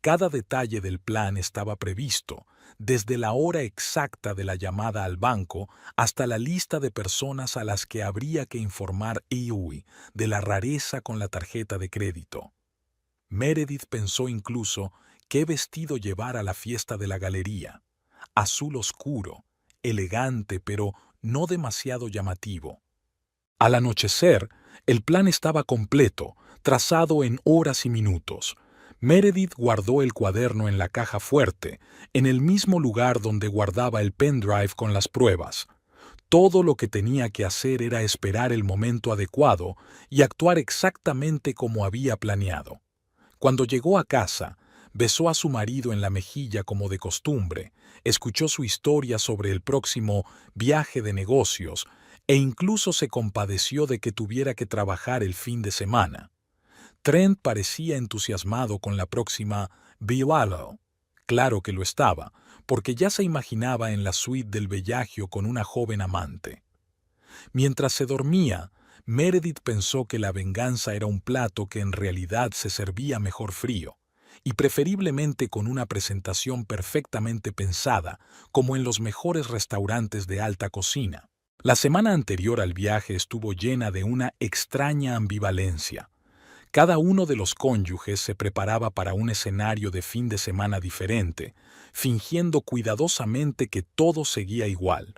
Cada detalle del plan estaba previsto, desde la hora exacta de la llamada al banco hasta la lista de personas a las que habría que informar de la rareza con la tarjeta de crédito. Meredith pensó incluso qué vestido llevar a la fiesta de la galería: azul oscuro, elegante pero no demasiado llamativo. Al anochecer, el plan estaba completo, trazado en horas y minutos. Meredith guardó el cuaderno en la caja fuerte, en el mismo lugar donde guardaba el pendrive con las pruebas. Todo lo que tenía que hacer era esperar el momento adecuado y actuar exactamente como había planeado. Cuando llegó a casa, besó a su marido en la mejilla como de costumbre, escuchó su historia sobre el próximo viaje de negocios e incluso se compadeció de que tuviera que trabajar el fin de semana. Trent parecía entusiasmado con la próxima Billalo. Claro que lo estaba, porque ya se imaginaba en la suite del Bellagio con una joven amante. Mientras se dormía, Meredith pensó que la venganza era un plato que en realidad se servía mejor frío, y preferiblemente con una presentación perfectamente pensada, como en los mejores restaurantes de alta cocina. La semana anterior al viaje estuvo llena de una extraña ambivalencia. Cada uno de los cónyuges se preparaba para un escenario de fin de semana diferente, fingiendo cuidadosamente que todo seguía igual.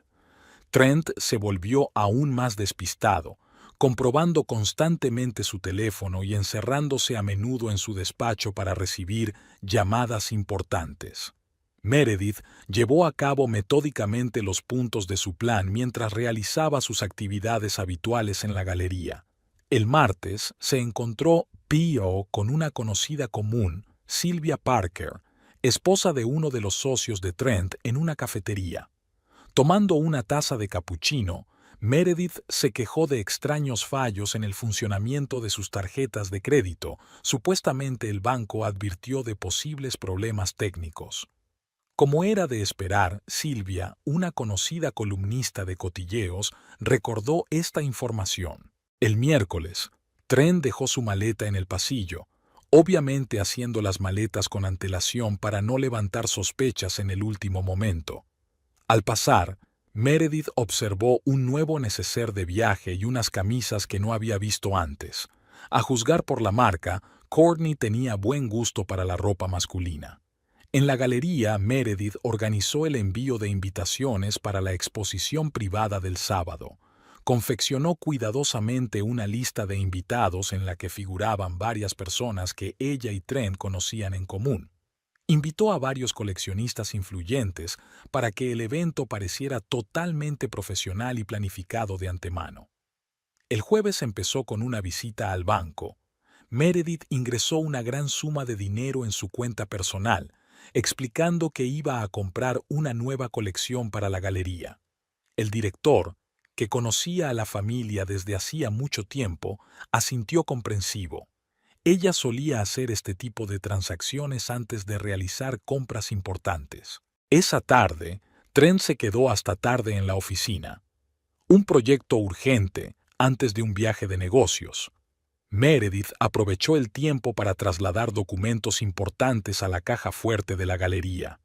Trent se volvió aún más despistado, comprobando constantemente su teléfono y encerrándose a menudo en su despacho para recibir llamadas importantes. Meredith llevó a cabo metódicamente los puntos de su plan mientras realizaba sus actividades habituales en la galería. El martes se encontró P.O. con una conocida común, Sylvia Parker, esposa de uno de los socios de Trent, en una cafetería. Tomando una taza de capuchino, Meredith se quejó de extraños fallos en el funcionamiento de sus tarjetas de crédito. Supuestamente el banco advirtió de posibles problemas técnicos. Como era de esperar, Sylvia, una conocida columnista de cotilleos, recordó esta información. El miércoles, Trent dejó su maleta en el pasillo, obviamente haciendo las maletas con antelación para no levantar sospechas en el último momento. Al pasar, Meredith observó un nuevo neceser de viaje y unas camisas que no había visto antes. A juzgar por la marca, Courtney tenía buen gusto para la ropa masculina. En la galería, Meredith organizó el envío de invitaciones para la exposición privada del sábado. Confeccionó cuidadosamente una lista de invitados en la que figuraban varias personas que ella y Trent conocían en común. Invitó a varios coleccionistas influyentes para que el evento pareciera totalmente profesional y planificado de antemano. El jueves empezó con una visita al banco. Meredith ingresó una gran suma de dinero en su cuenta personal, explicando que iba a comprar una nueva colección para la galería. El director, que conocía a la familia desde hacía mucho tiempo, asintió comprensivo. Ella solía hacer este tipo de transacciones antes de realizar compras importantes. Esa tarde, Trent se quedó hasta tarde en la oficina. Un proyecto urgente antes de un viaje de negocios. Meredith aprovechó el tiempo para trasladar documentos importantes a la caja fuerte de la galería.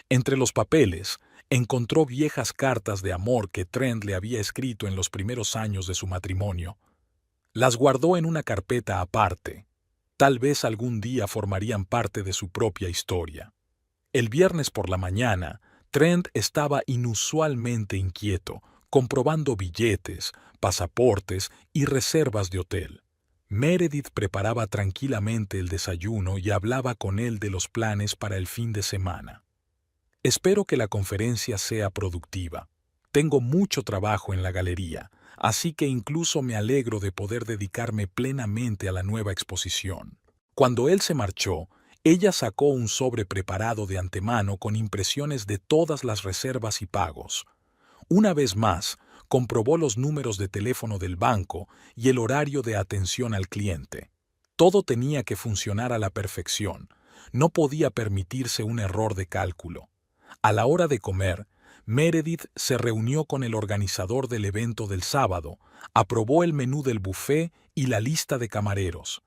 Entre los papeles, encontró viejas cartas de amor que Trent le había escrito en los primeros años de su matrimonio. Las guardó en una carpeta aparte. Tal vez algún día formarían parte de su propia historia. El viernes por la mañana, Trent estaba inusualmente inquieto, comprobando billetes, pasaportes y reservas de hotel. Meredith preparaba tranquilamente el desayuno y hablaba con él de los planes para el fin de semana. Espero que la conferencia sea productiva. Tengo mucho trabajo en la galería, así que incluso me alegro de poder dedicarme plenamente a la nueva exposición. Cuando él se marchó, ella sacó un sobre preparado de antemano con impresiones de todas las reservas y pagos. Una vez más, comprobó los números de teléfono del banco y el horario de atención al cliente. Todo tenía que funcionar a la perfección. No podía permitirse un error de cálculo. A la hora de comer, Meredith se reunió con el organizador del evento del sábado, aprobó el menú del buffet y la lista de camareros.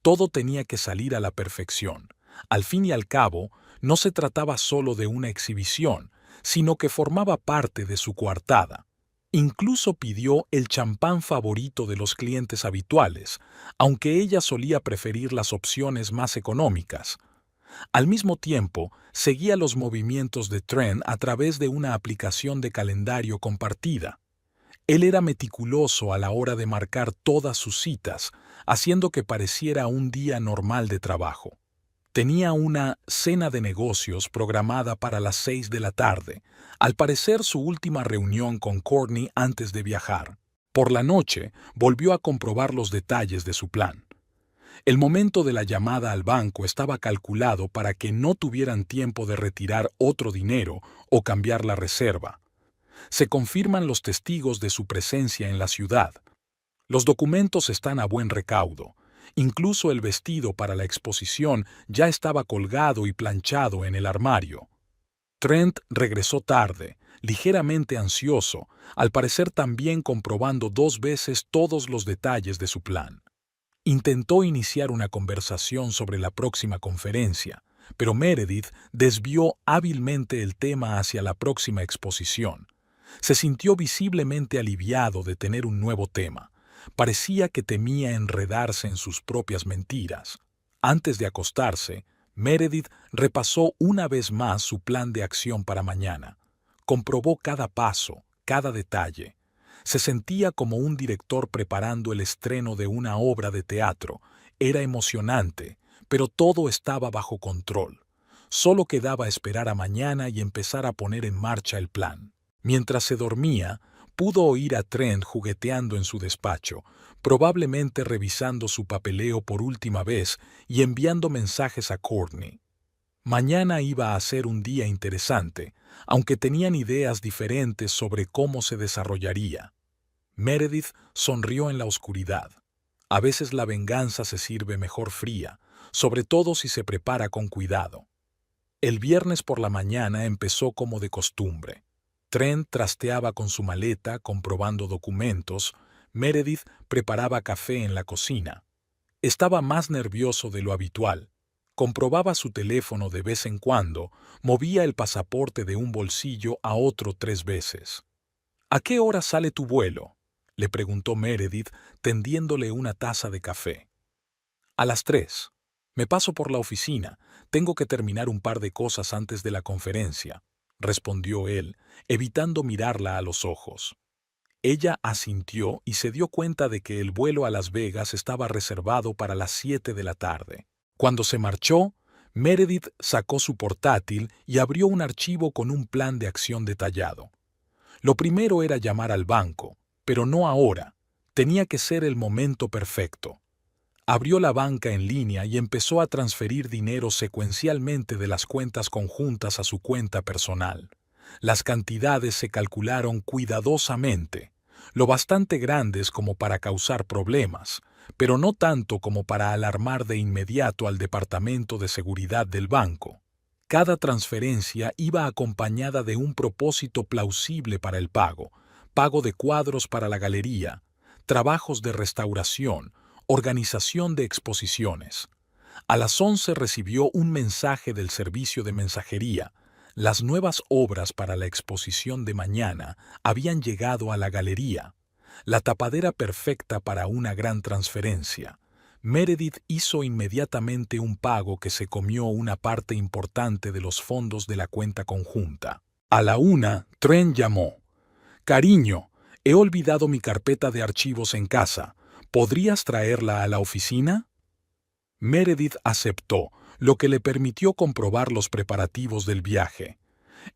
Todo tenía que salir a la perfección. Al fin y al cabo, no se trataba solo de una exhibición, sino que formaba parte de su coartada. Incluso pidió el champán favorito de los clientes habituales, aunque ella solía preferir las opciones más económicas. Al mismo tiempo, seguía los movimientos de Trent a través de una aplicación de calendario compartida. Él era meticuloso a la hora de marcar todas sus citas, haciendo que pareciera un día normal de trabajo. Tenía una cena de negocios programada para las 6 de la tarde, al parecer su última reunión con Courtney antes de viajar. Por la noche, volvió a comprobar los detalles de su plan. El momento de la llamada al banco estaba calculado para que no tuvieran tiempo de retirar otro dinero o cambiar la reserva. Se confirman los testigos de su presencia en la ciudad. Los documentos están a buen recaudo. Incluso el vestido para la exposición ya estaba colgado y planchado en el armario. Trent regresó tarde, ligeramente ansioso, al parecer también comprobando 2 veces todos los detalles de su plan. Intentó iniciar una conversación sobre la próxima conferencia, pero Meredith desvió hábilmente el tema hacia la próxima exposición. Se sintió visiblemente aliviado de tener un nuevo tema. Parecía que temía enredarse en sus propias mentiras. Antes de acostarse, Meredith repasó una vez más su plan de acción para mañana. Comprobó cada paso, cada detalle. Se sentía como un director preparando el estreno de una obra de teatro. Era emocionante, pero todo estaba bajo control. Solo quedaba esperar a mañana y empezar a poner en marcha el plan. Mientras se dormía, pudo oír a Trent jugueteando en su despacho, probablemente revisando su papeleo por última vez y enviando mensajes a Courtney. Mañana iba a ser un día interesante, aunque tenían ideas diferentes sobre cómo se desarrollaría. Meredith sonrió en la oscuridad. A veces la venganza se sirve mejor fría, sobre todo si se prepara con cuidado. El viernes por la mañana empezó como de costumbre. Trent trasteaba con su maleta, comprobando documentos. Meredith preparaba café en la cocina. Estaba más nervioso de lo habitual. Comprobaba su teléfono de vez en cuando, movía el pasaporte de un bolsillo a otro 3 veces. ¿A qué hora sale tu vuelo?, le preguntó Meredith, tendiéndole una taza de café. A las 3. Me paso por la oficina. Tengo que terminar un par de cosas antes de la conferencia, respondió él, evitando mirarla a los ojos. Ella asintió y se dio cuenta de que el vuelo a Las Vegas estaba reservado para las 7 de la tarde. Cuando se marchó, Meredith sacó su portátil y abrió un archivo con un plan de acción detallado. Lo primero era llamar al banco, pero no ahora. Tenía que ser el momento perfecto. Abrió la banca en línea y empezó a transferir dinero secuencialmente de las cuentas conjuntas a su cuenta personal. Las cantidades se calcularon cuidadosamente, lo bastante grandes como para causar problemas, pero no tanto como para alarmar de inmediato al departamento de seguridad del banco. Cada transferencia iba acompañada de un propósito plausible para el pago de cuadros para la galería, trabajos de restauración, organización de exposiciones. A las 11 recibió un mensaje del servicio de mensajería. Las nuevas obras para la exposición de mañana habían llegado a la galería. La tapadera perfecta para una gran transferencia. Meredith hizo inmediatamente un pago que se comió una parte importante de los fondos de la cuenta conjunta. A la 1, Trent llamó. «Cariño, he olvidado mi carpeta de archivos en casa. ¿Podrías traerla a la oficina?». Meredith aceptó, lo que le permitió comprobar los preparativos del viaje.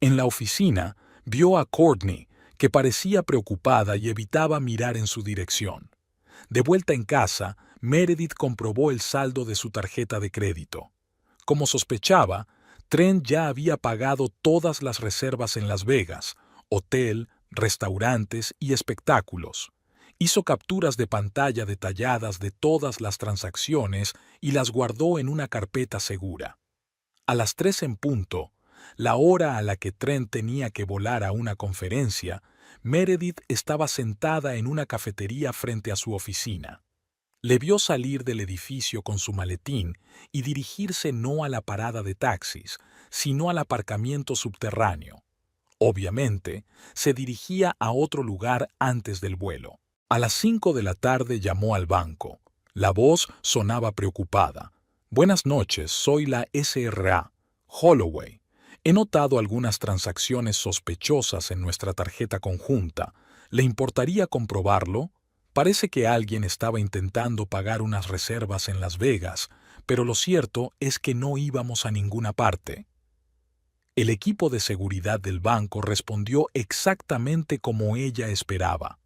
En la oficina, vio a Courtney, que parecía preocupada y evitaba mirar en su dirección. De vuelta en casa, Meredith comprobó el saldo de su tarjeta de crédito. Como sospechaba, Trent ya había pagado todas las reservas en Las Vegas, hotel, restaurantes y espectáculos. Hizo capturas de pantalla detalladas de todas las transacciones y las guardó en una carpeta segura. A las 3 en punto, la hora a la que Trent tenía que volar a una conferencia, Meredith estaba sentada en una cafetería frente a su oficina. Le vio salir del edificio con su maletín y dirigirse no a la parada de taxis, sino al aparcamiento subterráneo. Obviamente, se dirigía a otro lugar antes del vuelo. A las 5 de la tarde llamó al banco. La voz sonaba preocupada. «Buenas noches, soy la SRA, Holloway. He notado algunas transacciones sospechosas en nuestra tarjeta conjunta. ¿Le importaría comprobarlo? Parece que alguien estaba intentando pagar unas reservas en Las Vegas, pero lo cierto es que no íbamos a ninguna parte». El equipo de seguridad del banco respondió exactamente como ella esperaba.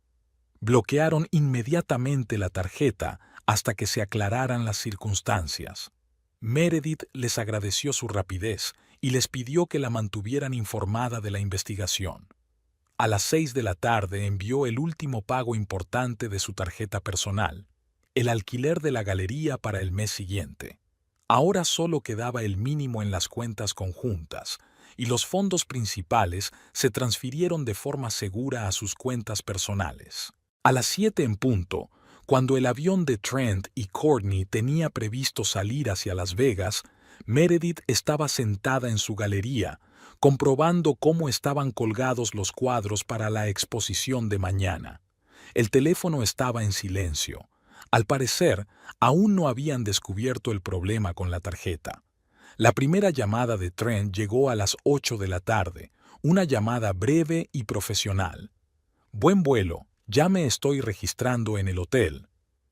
Bloquearon inmediatamente la tarjeta hasta que se aclararan las circunstancias. Meredith les agradeció su rapidez y les pidió que la mantuvieran informada de la investigación. A las 6 de la tarde envió el último pago importante de su tarjeta personal, el alquiler de la galería para el mes siguiente. Ahora solo quedaba el mínimo en las cuentas conjuntas, y los fondos principales se transfirieron de forma segura a sus cuentas personales. A las 7 en punto, cuando el avión de Trent y Courtney tenía previsto salir hacia Las Vegas, Meredith estaba sentada en su galería, comprobando cómo estaban colgados los cuadros para la exposición de mañana. El teléfono estaba en silencio. Al parecer, aún no habían descubierto el problema con la tarjeta. La primera llamada de Trent llegó a las 8 de la tarde, una llamada breve y profesional. «Buen vuelo, Ya me estoy registrando en el hotel.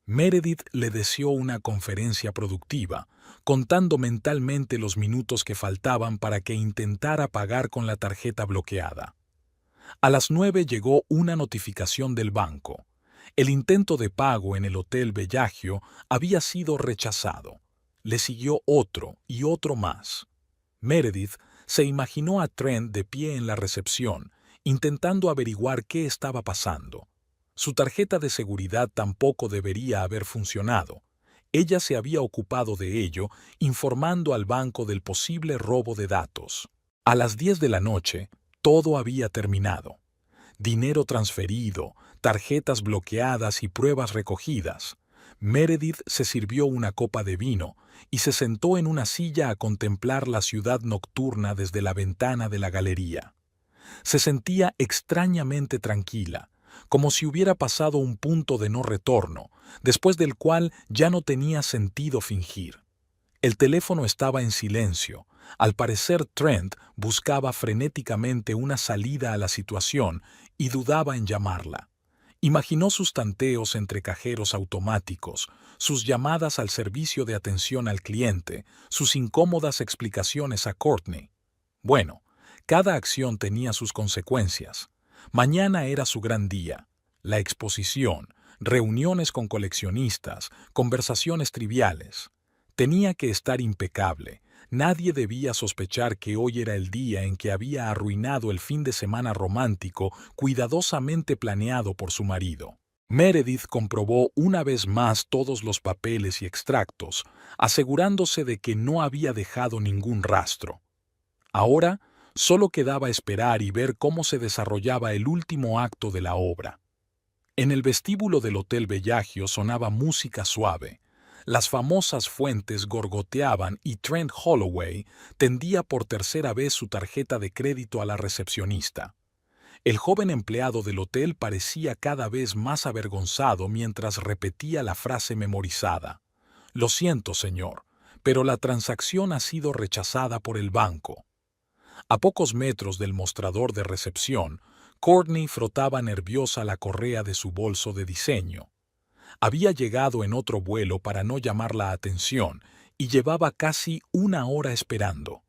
Meredith le deseó una conferencia productiva, contando mentalmente los minutos que faltaban para que intentara pagar con la tarjeta bloqueada. A las 9 llegó una notificación del banco. El intento de pago en el Hotel Bellagio había sido rechazado. Le siguió otro y otro más. Meredith se imaginó a Trent de pie en la recepción, intentando averiguar qué estaba pasando. Su tarjeta de seguridad tampoco debería haber funcionado. Ella se había ocupado de ello, informando al banco del posible robo de datos. A las 10 de la noche, todo había terminado. Dinero transferido, tarjetas bloqueadas y pruebas recogidas. Meredith se sirvió una copa de vino y se sentó en una silla a contemplar la ciudad nocturna desde la ventana de la galería. Se sentía extrañamente tranquila, como si hubiera pasado un punto de no retorno, después del cual ya no tenía sentido fingir. El teléfono estaba en silencio. Al parecer Trent buscaba frenéticamente una salida a la situación y dudaba en llamarla. Imaginó sus tanteos entre cajeros automáticos, sus llamadas al servicio de atención al cliente, sus incómodas explicaciones a Courtney. Bueno, cada acción tenía sus consecuencias. Mañana era su gran día. La exposición, reuniones con coleccionistas, conversaciones triviales. Tenía que estar impecable. Nadie debía sospechar que hoy era el día en que había arruinado el fin de semana romántico cuidadosamente planeado por su marido. Meredith comprobó una vez más todos los papeles y extractos, asegurándose de que no había dejado ningún rastro. Ahora, solo quedaba esperar y ver cómo se desarrollaba el último acto de la obra. En el vestíbulo del Hotel Bellagio sonaba música suave. Las famosas fuentes gorgoteaban y Trent Holloway tendía por tercera vez su tarjeta de crédito a la recepcionista. El joven empleado del hotel parecía cada vez más avergonzado mientras repetía la frase memorizada. «Lo siento, señor, pero la transacción ha sido rechazada por el banco». A pocos metros del mostrador de recepción, Courtney frotaba nerviosa la correa de su bolso de diseño. Había llegado en otro vuelo para no llamar la atención y llevaba casi una hora esperando.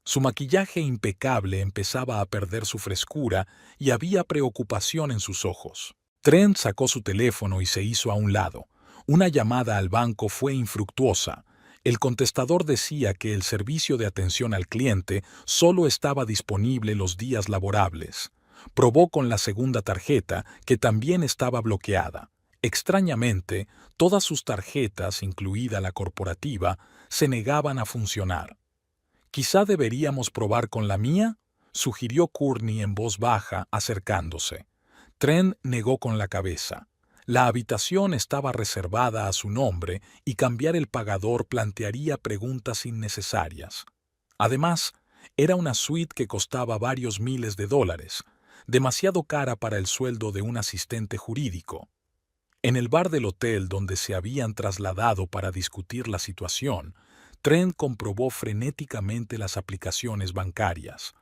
Su maquillaje impecable empezaba a perder su frescura y había preocupación en sus ojos. Trent sacó su teléfono y se hizo a un lado. Una llamada al banco fue infructuosa. El contestador decía que el servicio de atención al cliente solo estaba disponible los días laborables. Probó con la segunda tarjeta, que también estaba bloqueada. Extrañamente, todas sus tarjetas, incluida la corporativa, se negaban a funcionar. «Quizá deberíamos probar con la mía», sugirió Courtney en voz baja, acercándose. Trent negó con la cabeza. La habitación estaba reservada a su nombre y cambiar el pagador plantearía preguntas innecesarias. Además, era una suite que costaba varios miles de dólares, demasiado cara para el sueldo de un asistente jurídico. En el bar del hotel donde se habían trasladado para discutir la situación, Trent comprobó frenéticamente las aplicaciones bancarias.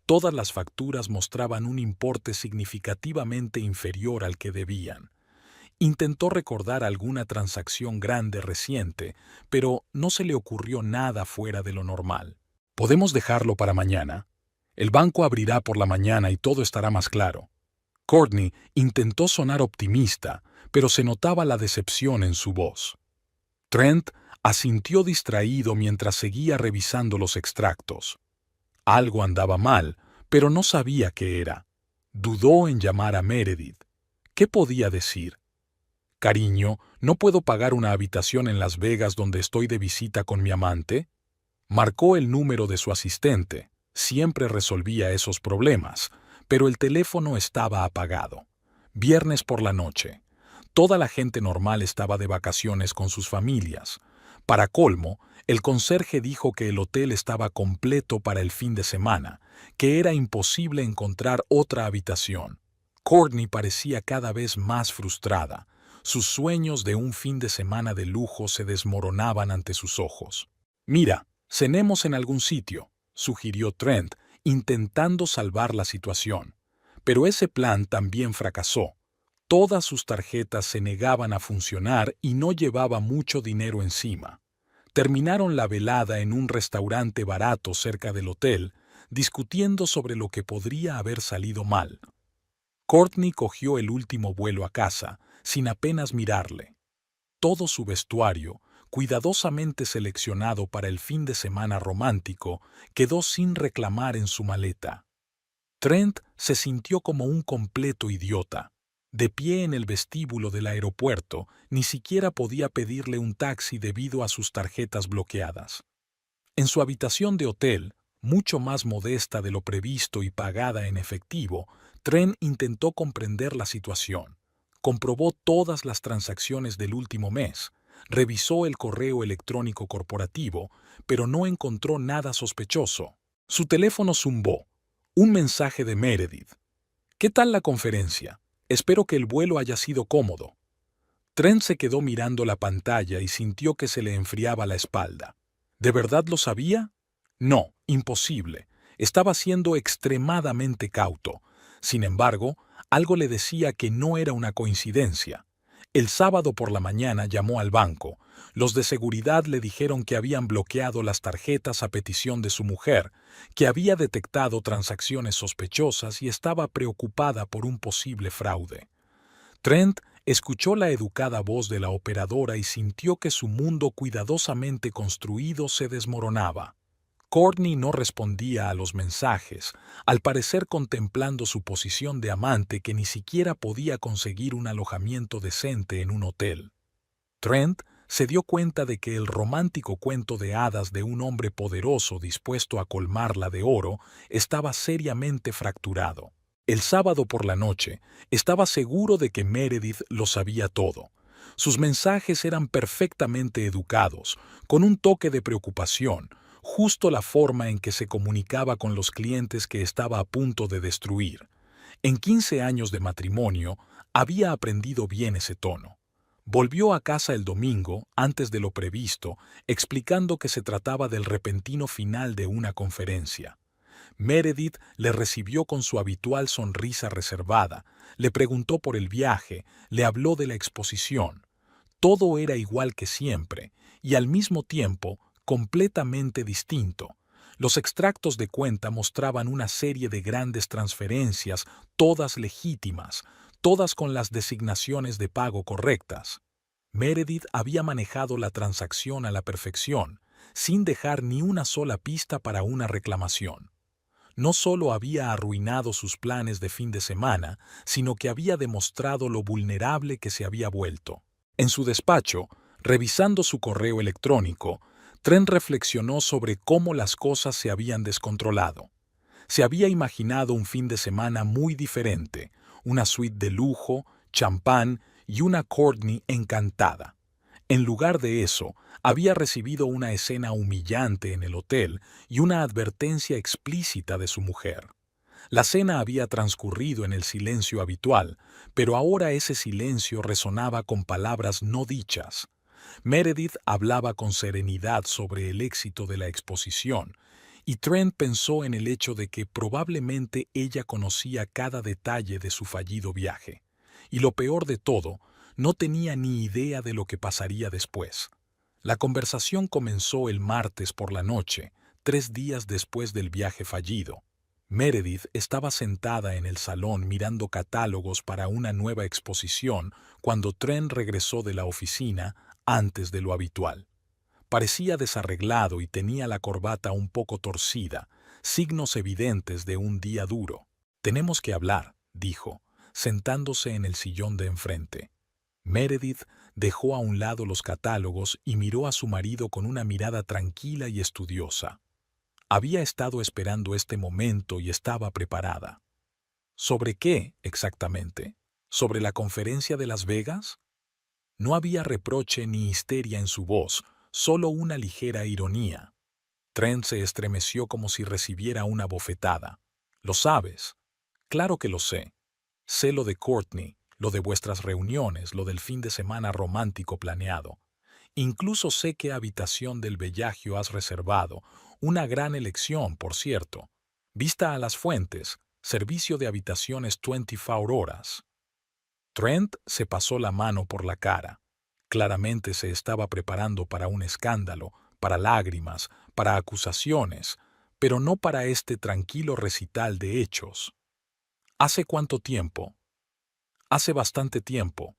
Todas las facturas mostraban un importe significativamente inferior al que debían. Intentó recordar alguna transacción grande reciente, pero no se le ocurrió nada fuera de lo normal. «¿Podemos dejarlo para mañana? El banco abrirá por la mañana y todo estará más claro». Courtney intentó sonar optimista, pero se notaba la decepción en su voz. Trent asintió distraído mientras seguía revisando los extractos. Algo andaba mal, pero no sabía qué era. Dudó en llamar a Meredith. ¿Qué podía decir? «Cariño, ¿no puedo pagar una habitación en Las Vegas donde estoy de visita con mi amante?» Marcó el número de su asistente. Siempre resolvía esos problemas, pero el teléfono estaba apagado. Viernes por la noche. Toda la gente normal estaba de vacaciones con sus familias. Para colmo, el conserje dijo que el hotel estaba completo para el fin de semana, que era imposible encontrar otra habitación. Courtney parecía cada vez más frustrada. Sus sueños de un fin de semana de lujo se desmoronaban ante sus ojos. «Mira, cenemos en algún sitio», sugirió Trent, intentando salvar la situación. Pero ese plan también fracasó. Todas sus tarjetas se negaban a funcionar y no llevaba mucho dinero encima. Terminaron la velada en un restaurante barato cerca del hotel, discutiendo sobre lo que podría haber salido mal. Courtney cogió el último vuelo a casa, sin apenas mirarle. Todo su vestuario, cuidadosamente seleccionado para el fin de semana romántico, quedó sin reclamar en su maleta. Trent se sintió como un completo idiota. De pie en el vestíbulo del aeropuerto, ni siquiera podía pedirle un taxi debido a sus tarjetas bloqueadas. En su habitación de hotel, mucho más modesta de lo previsto y pagada en efectivo, Trent intentó comprender la situación. Comprobó todas las transacciones del último mes, revisó el correo electrónico corporativo, pero no encontró nada sospechoso. Su teléfono zumbó. Un mensaje de Meredith. ¿Qué tal la conferencia? Espero que el vuelo haya sido cómodo. Trent se quedó mirando la pantalla y sintió que se le enfriaba la espalda. ¿De verdad lo sabía? No, imposible. Estaba siendo extremadamente cauto. Sin embargo, algo le decía que no era una coincidencia. El sábado por la mañana llamó al banco. Los de seguridad le dijeron que habían bloqueado las tarjetas a petición de su mujer, que había detectado transacciones sospechosas y estaba preocupada por un posible fraude. Trent escuchó la educada voz de la operadora y sintió que su mundo cuidadosamente construido se desmoronaba. Courtney no respondía a los mensajes, al parecer contemplando su posición de amante que ni siquiera podía conseguir un alojamiento decente en un hotel. Trent se dio cuenta de que el romántico cuento de hadas de un hombre poderoso dispuesto a colmarla de oro estaba seriamente fracturado. El sábado por la noche estaba seguro de que Meredith lo sabía todo. Sus mensajes eran perfectamente educados, con un toque de preocupación, justo la forma en que se comunicaba con los clientes que estaba a punto de destruir. En 15 años de matrimonio, había aprendido bien ese tono. Volvió a casa el domingo, antes de lo previsto, explicando que se trataba del repentino final de una conferencia. Meredith le recibió con su habitual sonrisa reservada, le preguntó por el viaje, le habló de la exposición. Todo era igual que siempre, y al mismo tiempo completamente distinto. Los extractos de cuenta mostraban una serie de grandes transferencias, todas legítimas, todas con las designaciones de pago correctas. Meredith había manejado la transacción a la perfección, sin dejar ni una sola pista para una reclamación. No solo había arruinado sus planes de fin de semana, sino que había demostrado lo vulnerable que se había vuelto. En su despacho, revisando su correo electrónico, Trent reflexionó sobre cómo las cosas se habían descontrolado. Se había imaginado un fin de semana muy diferente, una suite de lujo, champán y una Courtney encantada. En lugar de eso, había recibido una escena humillante en el hotel y una advertencia explícita de su mujer. La cena había transcurrido en el silencio habitual, pero ahora ese silencio resonaba con palabras no dichas. Meredith hablaba con serenidad sobre el éxito de la exposición, y Trent pensó en el hecho de que probablemente ella conocía cada detalle de su fallido viaje. Y lo peor de todo, no tenía ni idea de lo que pasaría después. La conversación comenzó el martes por la noche, 3 días después del viaje fallido. Meredith estaba sentada en el salón mirando catálogos para una nueva exposición cuando Trent regresó de la oficina antes de lo habitual. Parecía desarreglado y tenía la corbata un poco torcida, signos evidentes de un día duro. «Tenemos que hablar», dijo, sentándose en el sillón de enfrente. Meredith dejó a un lado los catálogos y miró a su marido con una mirada tranquila y estudiosa. Había estado esperando este momento y estaba preparada. ¿Sobre qué, exactamente? ¿Sobre la conferencia de Las Vegas? No había reproche ni histeria en su voz, solo una ligera ironía. Trent se estremeció como si recibiera una bofetada. «¿Lo sabes?» «Claro que lo sé. Sé lo de Courtney, lo de vuestras reuniones, lo del fin de semana romántico planeado. Incluso sé qué habitación del Bellagio has reservado, una gran elección, por cierto. Vista a las fuentes, servicio de habitaciones 24 horas. Trent se pasó la mano por la cara. Claramente se estaba preparando para un escándalo, para lágrimas, para acusaciones, pero no para este tranquilo recital de hechos. ¿Hace cuánto tiempo? Hace bastante tiempo.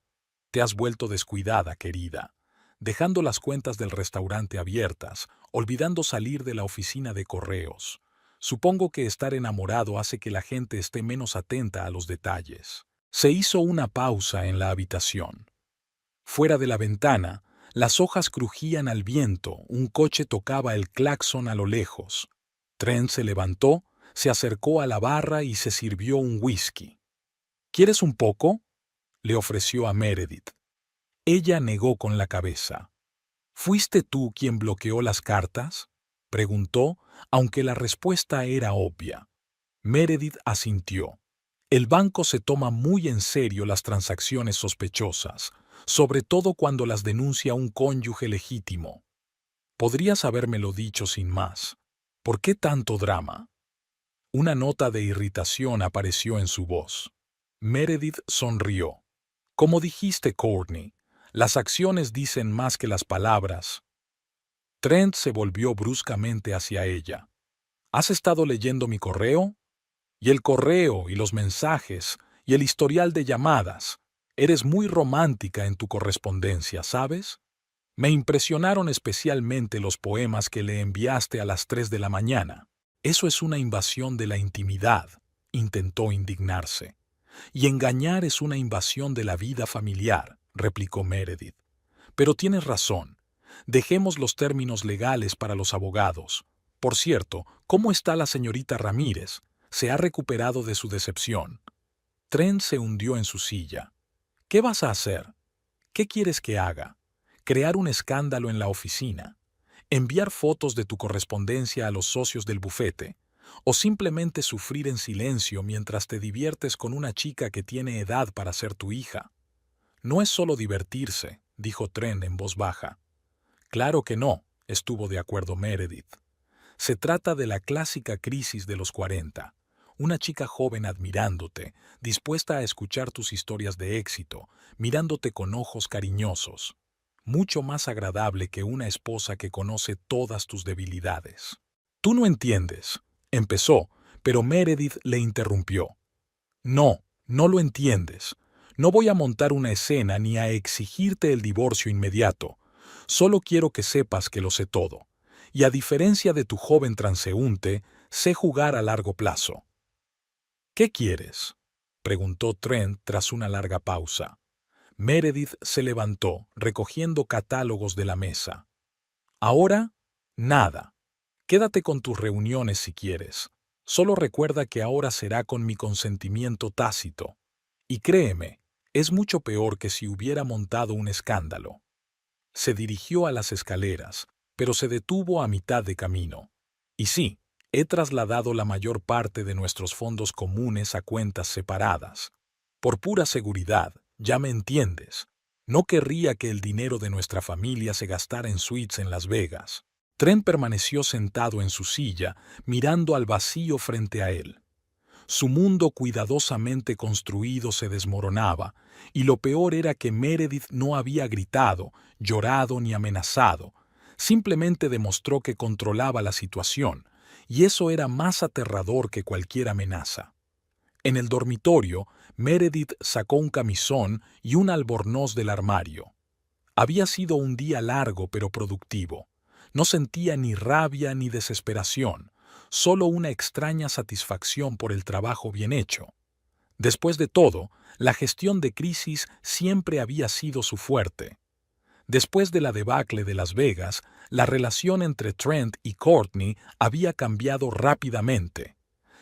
Te has vuelto descuidada, querida, dejando las cuentas del restaurante abiertas, olvidando salir de la oficina de correos. Supongo que estar enamorado hace que la gente esté menos atenta a los detalles. Se hizo una pausa en la habitación. Fuera de la ventana, las hojas crujían al viento, un coche tocaba el claxon a lo lejos. Trent se levantó, se acercó a la barra y se sirvió un whisky. ¿Quieres un poco?, le ofreció a Meredith. Ella negó con la cabeza. ¿Fuiste tú quien bloqueó las cartas?, preguntó, aunque la respuesta era obvia. Meredith asintió. El banco se toma muy en serio las transacciones sospechosas, sobre todo cuando las denuncia un cónyuge legítimo. Podrías habérmelo dicho sin más. ¿Por qué tanto drama? Una nota de irritación apareció en su voz. Meredith sonrió. Como dijiste, Courtney, las acciones dicen más que las palabras. Trent se volvió bruscamente hacia ella. ¿Has estado leyendo mi correo? Y el correo, y los mensajes, y el historial de llamadas. Eres muy romántica en tu correspondencia, ¿sabes? Me impresionaron especialmente los poemas que le enviaste a las 3 de la mañana. Eso es una invasión de la intimidad, intentó indignarse. Y engañar es una invasión de la vida familiar, replicó Meredith. Pero tienes razón. Dejemos los términos legales para los abogados. Por cierto, ¿cómo está la señorita Ramírez? ¿Se ha recuperado de su decepción? Trent se hundió en su silla. ¿Qué vas a hacer? ¿Qué quieres que haga? ¿Crear un escándalo en la oficina? ¿Enviar fotos de tu correspondencia a los socios del bufete? ¿O simplemente sufrir en silencio mientras te diviertes con una chica que tiene edad para ser tu hija? No es solo divertirse, dijo Trent en voz baja. Claro que no, estuvo de acuerdo Meredith. Se trata de la clásica crisis de los 40. Una chica joven admirándote, dispuesta a escuchar tus historias de éxito, mirándote con ojos cariñosos. Mucho más agradable que una esposa que conoce todas tus debilidades. Tú no entiendes, empezó, pero Meredith le interrumpió. No, no lo entiendes. No voy a montar una escena ni a exigirte el divorcio inmediato. Solo quiero que sepas que lo sé todo. Y a diferencia de tu joven transeúnte, sé jugar a largo plazo. ¿Qué quieres?, preguntó Trent tras una larga pausa. Meredith se levantó, recogiendo catálogos de la mesa. Ahora, nada. Quédate con tus reuniones si quieres. Solo recuerda que ahora será con mi consentimiento tácito. Y créeme, es mucho peor que si hubiera montado un escándalo. Se dirigió a las escaleras, pero se detuvo a mitad de camino. Y sí, he trasladado la mayor parte de nuestros fondos comunes a cuentas separadas. Por pura seguridad, ya me entiendes. No querría que el dinero de nuestra familia se gastara en suites en Las Vegas. Trent permaneció sentado en su silla, mirando al vacío frente a él. Su mundo cuidadosamente construido se desmoronaba, y lo peor era que Meredith no había gritado, llorado ni amenazado. Simplemente demostró que controlaba la situación, y eso era más aterrador que cualquier amenaza. En el dormitorio, Meredith sacó un camisón y un albornoz del armario. Había sido un día largo pero productivo. No sentía ni rabia ni desesperación, solo una extraña satisfacción por el trabajo bien hecho. Después de todo, la gestión de crisis siempre había sido su fuerte. Después de la debacle de Las Vegas, la relación entre Trent y Courtney había cambiado rápidamente.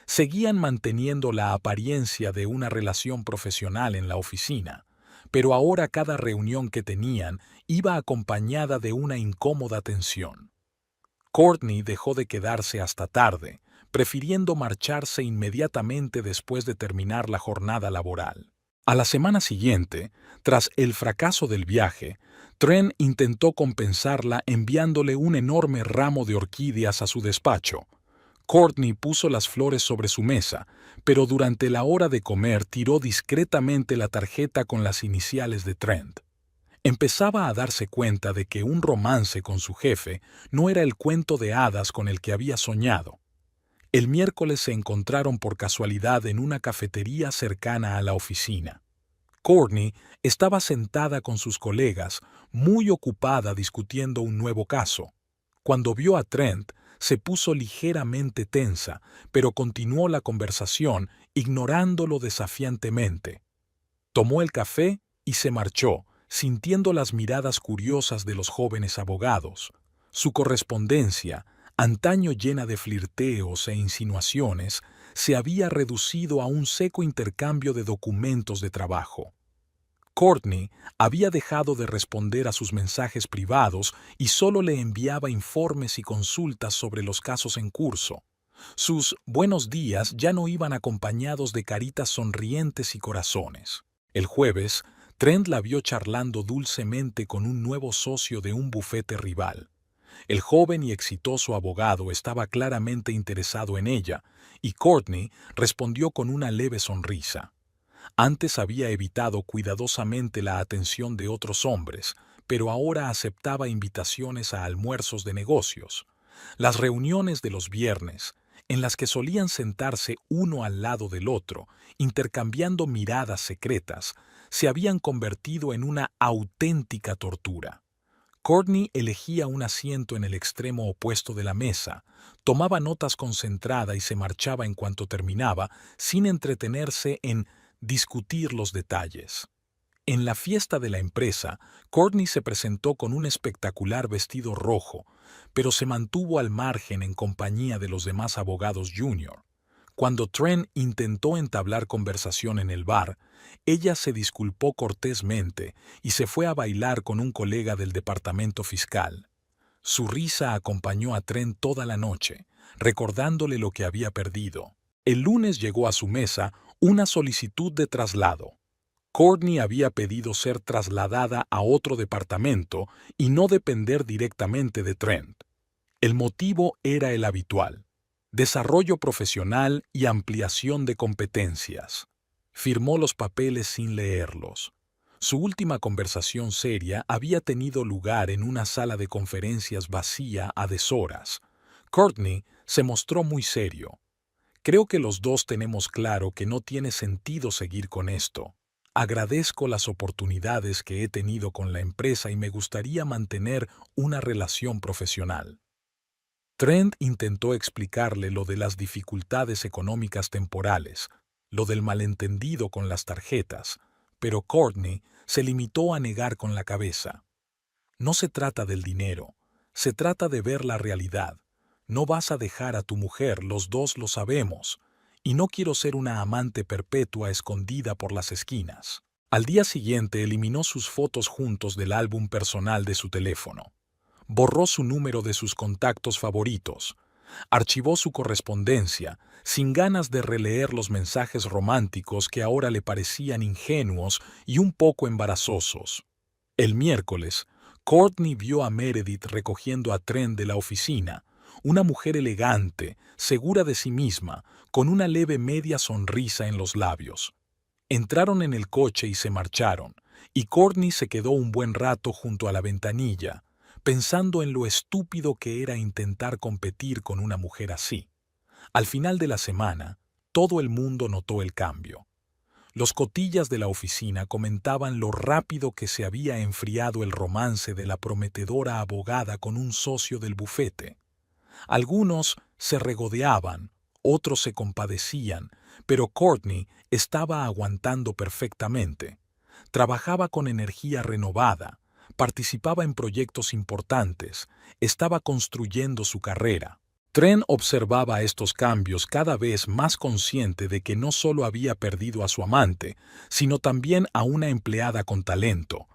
Seguían manteniendo la apariencia de una relación profesional en la oficina, pero ahora cada reunión que tenían iba acompañada de una incómoda tensión. Courtney dejó de quedarse hasta tarde, prefiriendo marcharse inmediatamente después de terminar la jornada laboral. A la semana siguiente, tras el fracaso del viaje, Trent intentó compensarla enviándole un enorme ramo de orquídeas a su despacho. Courtney puso las flores sobre su mesa, pero durante la hora de comer tiró discretamente la tarjeta con las iniciales de Trent. Empezaba a darse cuenta de que un romance con su jefe no era el cuento de hadas con el que había soñado. El miércoles se encontraron por casualidad en una cafetería cercana a la oficina. Courtney estaba sentada con sus colegas, muy ocupada discutiendo un nuevo caso. Cuando vio a Trent, se puso ligeramente tensa, pero continuó la conversación, ignorándolo desafiantemente. Tomó el café y se marchó, sintiendo las miradas curiosas de los jóvenes abogados. Su correspondencia, antaño llena de flirteos e insinuaciones, se había reducido a un seco intercambio de documentos de trabajo. Courtney había dejado de responder a sus mensajes privados y solo le enviaba informes y consultas sobre los casos en curso. Sus buenos días ya no iban acompañados de caritas sonrientes y corazones. El jueves, Trent la vio charlando dulcemente con un nuevo socio de un bufete rival. El joven y exitoso abogado estaba claramente interesado en ella, y Courtney respondió con una leve sonrisa. Antes había evitado cuidadosamente la atención de otros hombres, pero ahora aceptaba invitaciones a almuerzos de negocios. Las reuniones de los viernes, en las que solían sentarse uno al lado del otro, intercambiando miradas secretas, se habían convertido en una auténtica tortura. Courtney elegía un asiento en el extremo opuesto de la mesa, tomaba notas concentrada y se marchaba en cuanto terminaba, sin entretenerse en discutir los detalles. En la fiesta de la empresa, Courtney se presentó con un espectacular vestido rojo, pero se mantuvo al margen en compañía de los demás abogados junior. Cuando Trent intentó entablar conversación en el bar, ella se disculpó cortésmente y se fue a bailar con un colega del departamento fiscal. Su risa acompañó a Trent toda la noche, recordándole lo que había perdido. El lunes llegó a su mesa una solicitud de traslado. Courtney había pedido ser trasladada a otro departamento y no depender directamente de Trent. El motivo era el habitual: desarrollo profesional y ampliación de competencias. Firmó los papeles sin leerlos. Su última conversación seria había tenido lugar en una sala de conferencias vacía a deshoras. Courtney se mostró muy serio. Creo que los dos tenemos claro que no tiene sentido seguir con esto. Agradezco las oportunidades que he tenido con la empresa y me gustaría mantener una relación profesional. Trent intentó explicarle lo de las dificultades económicas temporales, lo del malentendido con las tarjetas, pero Courtney se limitó a negar con la cabeza. No se trata del dinero, se trata de ver la realidad. No vas a dejar a tu mujer, los dos lo sabemos, y no quiero ser una amante perpetua escondida por las esquinas. Al día siguiente eliminó sus fotos juntos del álbum personal de su teléfono. Borró su número de sus contactos favoritos. Archivó su correspondencia, sin ganas de releer los mensajes románticos que ahora le parecían ingenuos y un poco embarazosos. El miércoles, Courtney vio a Meredith recogiendo a Trent de la oficina, una mujer elegante, segura de sí misma, con una leve media sonrisa en los labios. Entraron en el coche y se marcharon, y Courtney se quedó un buen rato junto a la ventanilla, pensando en lo estúpido que era intentar competir con una mujer así. Al final de la semana, todo el mundo notó el cambio. Los cotillas de la oficina comentaban lo rápido que se había enfriado el romance de la prometedora abogada con un socio del bufete. Algunos se regodeaban, otros se compadecían, pero Courtney estaba aguantando perfectamente. Trabajaba con energía renovada, participaba en proyectos importantes, estaba construyendo su carrera. Trent observaba estos cambios cada vez más consciente de que no solo había perdido a su amante, sino también a una empleada con talento.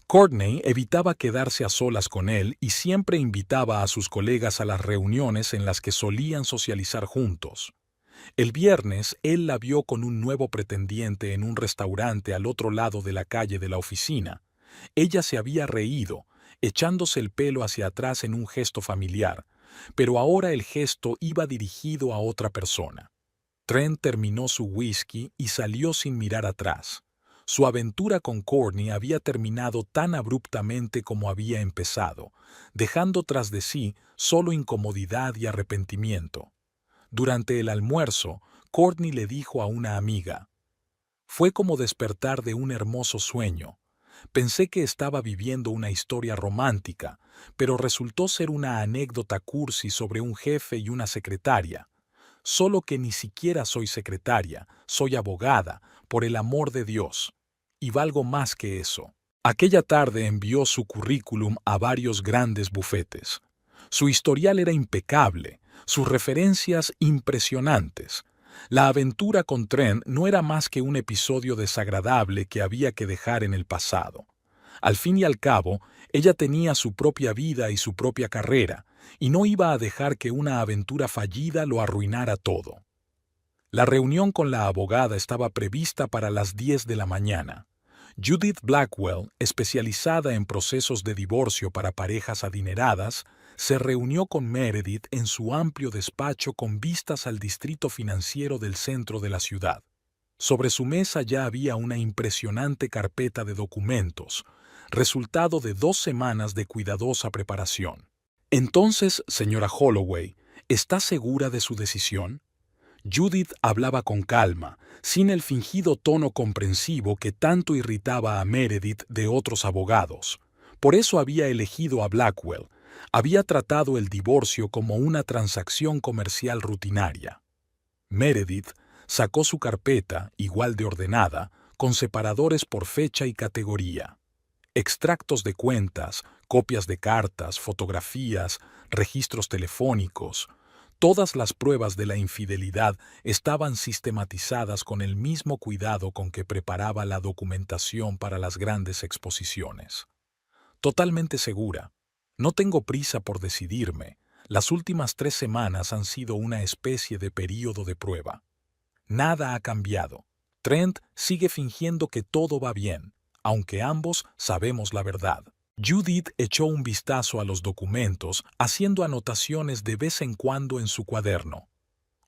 Courtney evitaba quedarse a solas con él y siempre invitaba a sus colegas a las reuniones en las que solían socializar juntos. El viernes, él la vio con un nuevo pretendiente en un restaurante al otro lado de la calle de la oficina. Ella se había reído, echándose el pelo hacia atrás en un gesto familiar, pero ahora el gesto iba dirigido a otra persona. Trent terminó su whisky y salió sin mirar atrás. Su aventura con Courtney había terminado tan abruptamente como había empezado, dejando tras de sí solo incomodidad y arrepentimiento. Durante el almuerzo, Courtney le dijo a una amiga: «Fue como despertar de un hermoso sueño. Pensé que estaba viviendo una historia romántica, pero resultó ser una anécdota cursi sobre un jefe y una secretaria. Solo que ni siquiera soy secretaria, soy abogada, por el amor de Dios. Y valgo más que eso». Aquella tarde envió su currículum a varios grandes bufetes. Su historial era impecable, sus referencias impresionantes. La aventura con Trent no era más que un episodio desagradable que había que dejar en el pasado. Al fin y al cabo, ella tenía su propia vida y su propia carrera, y no iba a dejar que una aventura fallida lo arruinara todo. La reunión con la abogada estaba prevista para las 10 de la mañana. Judith Blackwell, especializada en procesos de divorcio para parejas adineradas, se reunió con Meredith en su amplio despacho con vistas al distrito financiero del centro de la ciudad. Sobre su mesa ya había una impresionante carpeta de documentos, resultado de 2 semanas de cuidadosa preparación. «Entonces, señora Holloway, ¿está segura de su decisión?». Judith hablaba con calma, sin el fingido tono comprensivo que tanto irritaba a Meredith de otros abogados. Por eso había elegido a Blackwell. Había tratado el divorcio como una transacción comercial rutinaria. Meredith sacó su carpeta, igual de ordenada, con separadores por fecha y categoría. Extractos de cuentas, copias de cartas, fotografías, registros telefónicos. Todas las pruebas de la infidelidad estaban sistematizadas con el mismo cuidado con que preparaba la documentación para las grandes exposiciones. Totalmente segura. No tengo prisa por decidirme. Las últimas 3 semanas han sido una especie de período de prueba. Nada ha cambiado. Trent sigue fingiendo que todo va bien, aunque ambos sabemos la verdad. Judith echó un vistazo a los documentos, haciendo anotaciones de vez en cuando en su cuaderno.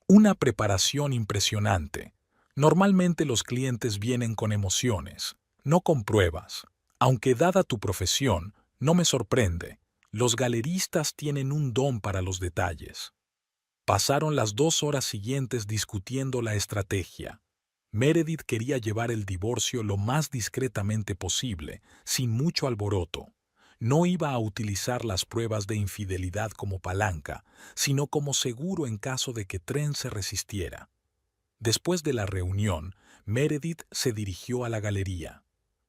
Una preparación impresionante. Normalmente los clientes vienen con emociones, no con pruebas. Aunque dada tu profesión, no me sorprende. Los galeristas tienen un don para los detalles. Pasaron las 2 horas siguientes discutiendo la estrategia. Meredith quería llevar el divorcio lo más discretamente posible, sin mucho alboroto. No iba a utilizar las pruebas de infidelidad como palanca, sino como seguro en caso de que Trent se resistiera. Después de la reunión, Meredith se dirigió a la galería.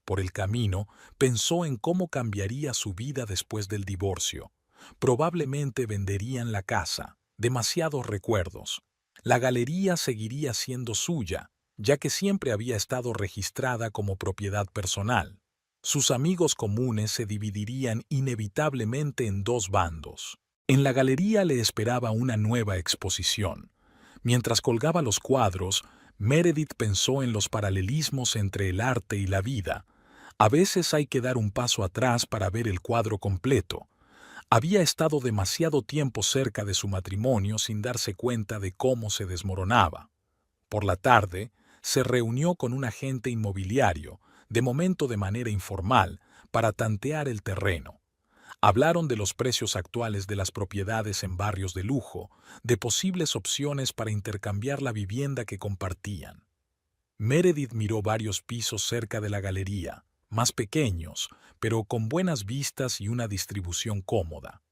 Por el camino, pensó en cómo cambiaría su vida después del divorcio. Probablemente venderían la casa, demasiados recuerdos. La galería seguiría siendo suya, ya que siempre había estado registrada como propiedad personal. Sus amigos comunes se dividirían inevitablemente en 2 bandos. En la galería le esperaba una nueva exposición. Mientras colgaba los cuadros, Meredith pensó en los paralelismos entre el arte y la vida. A veces hay que dar un paso atrás para ver el cuadro completo. Había estado demasiado tiempo cerca de su matrimonio sin darse cuenta de cómo se desmoronaba. Por la tarde, se reunió con un agente inmobiliario, de momento de manera informal, para tantear el terreno. Hablaron de los precios actuales de las propiedades en barrios de lujo, de posibles opciones para intercambiar la vivienda que compartían. Meredith miró varios pisos cerca de la galería, más pequeños, pero con buenas vistas y una distribución cómoda.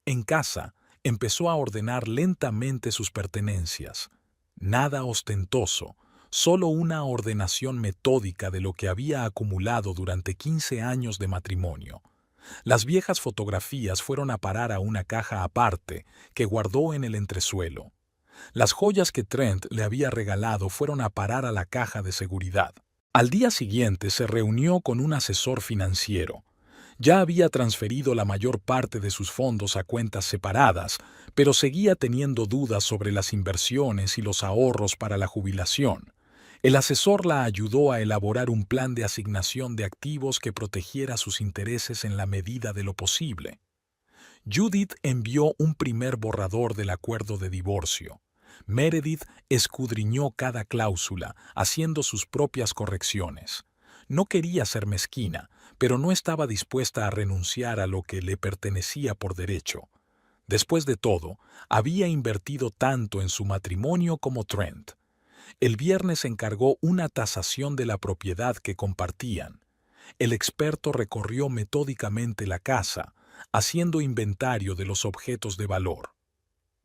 En casa, empezó a ordenar lentamente sus pertenencias. Nada ostentoso, solo una ordenación metódica de lo que había acumulado durante 15 años de matrimonio. Las viejas fotografías fueron a parar a una caja aparte que guardó en el entresuelo. Las joyas que Trent le había regalado fueron a parar a la caja de seguridad. Al día siguiente se reunió con un asesor financiero. Ya había transferido la mayor parte de sus fondos a cuentas separadas, pero seguía teniendo dudas sobre las inversiones y los ahorros para la jubilación. El asesor la ayudó a elaborar un plan de asignación de activos que protegiera sus intereses en la medida de lo posible. Judith envió un primer borrador del acuerdo de divorcio. Meredith escudriñó cada cláusula, haciendo sus propias correcciones. No quería ser mezquina, pero no estaba dispuesta a renunciar a lo que le pertenecía por derecho. Después de todo, había invertido tanto en su matrimonio como Trent. El viernes encargó una tasación de la propiedad que compartían. El experto recorrió metódicamente la casa, haciendo inventario de los objetos de valor.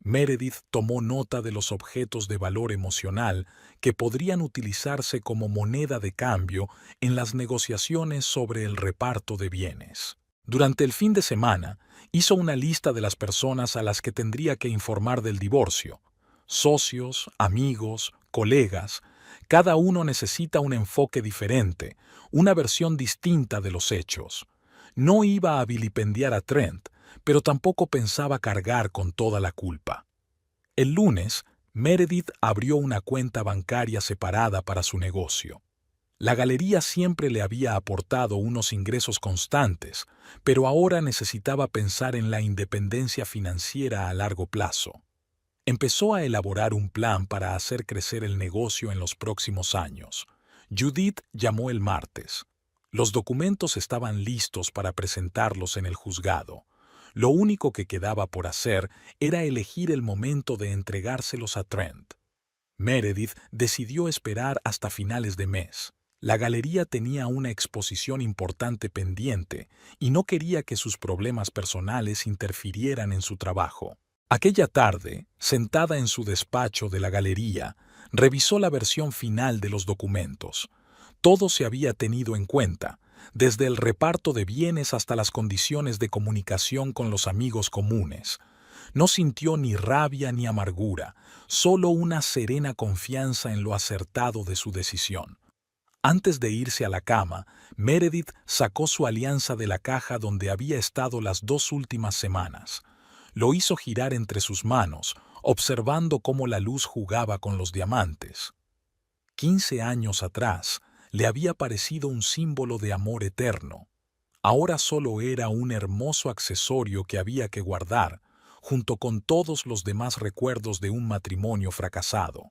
Meredith tomó nota de los objetos de valor emocional que podrían utilizarse como moneda de cambio en las negociaciones sobre el reparto de bienes. Durante el fin de semana, hizo una lista de las personas a las que tendría que informar del divorcio. Socios, amigos, colegas, cada uno necesita un enfoque diferente, una versión distinta de los hechos. No iba a vilipendiar a Trent, pero tampoco pensaba cargar con toda la culpa. El lunes, Meredith abrió una cuenta bancaria separada para su negocio. La galería siempre le había aportado unos ingresos constantes, pero ahora necesitaba pensar en la independencia financiera a largo plazo. Empezó a elaborar un plan para hacer crecer el negocio en los próximos años. Judith llamó el martes. Los documentos estaban listos para presentarlos en el juzgado. Lo único que quedaba por hacer era elegir el momento de entregárselos a Trent. Meredith decidió esperar hasta finales de mes. La galería tenía una exposición importante pendiente y no quería que sus problemas personales interfirieran en su trabajo. Aquella tarde, sentada en su despacho de la galería, revisó la versión final de los documentos. Todo se había tenido en cuenta, desde el reparto de bienes hasta las condiciones de comunicación con los amigos comunes. No sintió ni rabia ni amargura, solo una serena confianza en lo acertado de su decisión. Antes de irse a la cama, Meredith sacó su alianza de la caja donde había estado las 2 últimas semanas. Lo hizo girar entre sus manos, observando cómo la luz jugaba con los diamantes. 15 años atrás, le había parecido un símbolo de amor eterno. Ahora solo era un hermoso accesorio que había que guardar, junto con todos los demás recuerdos de un matrimonio fracasado.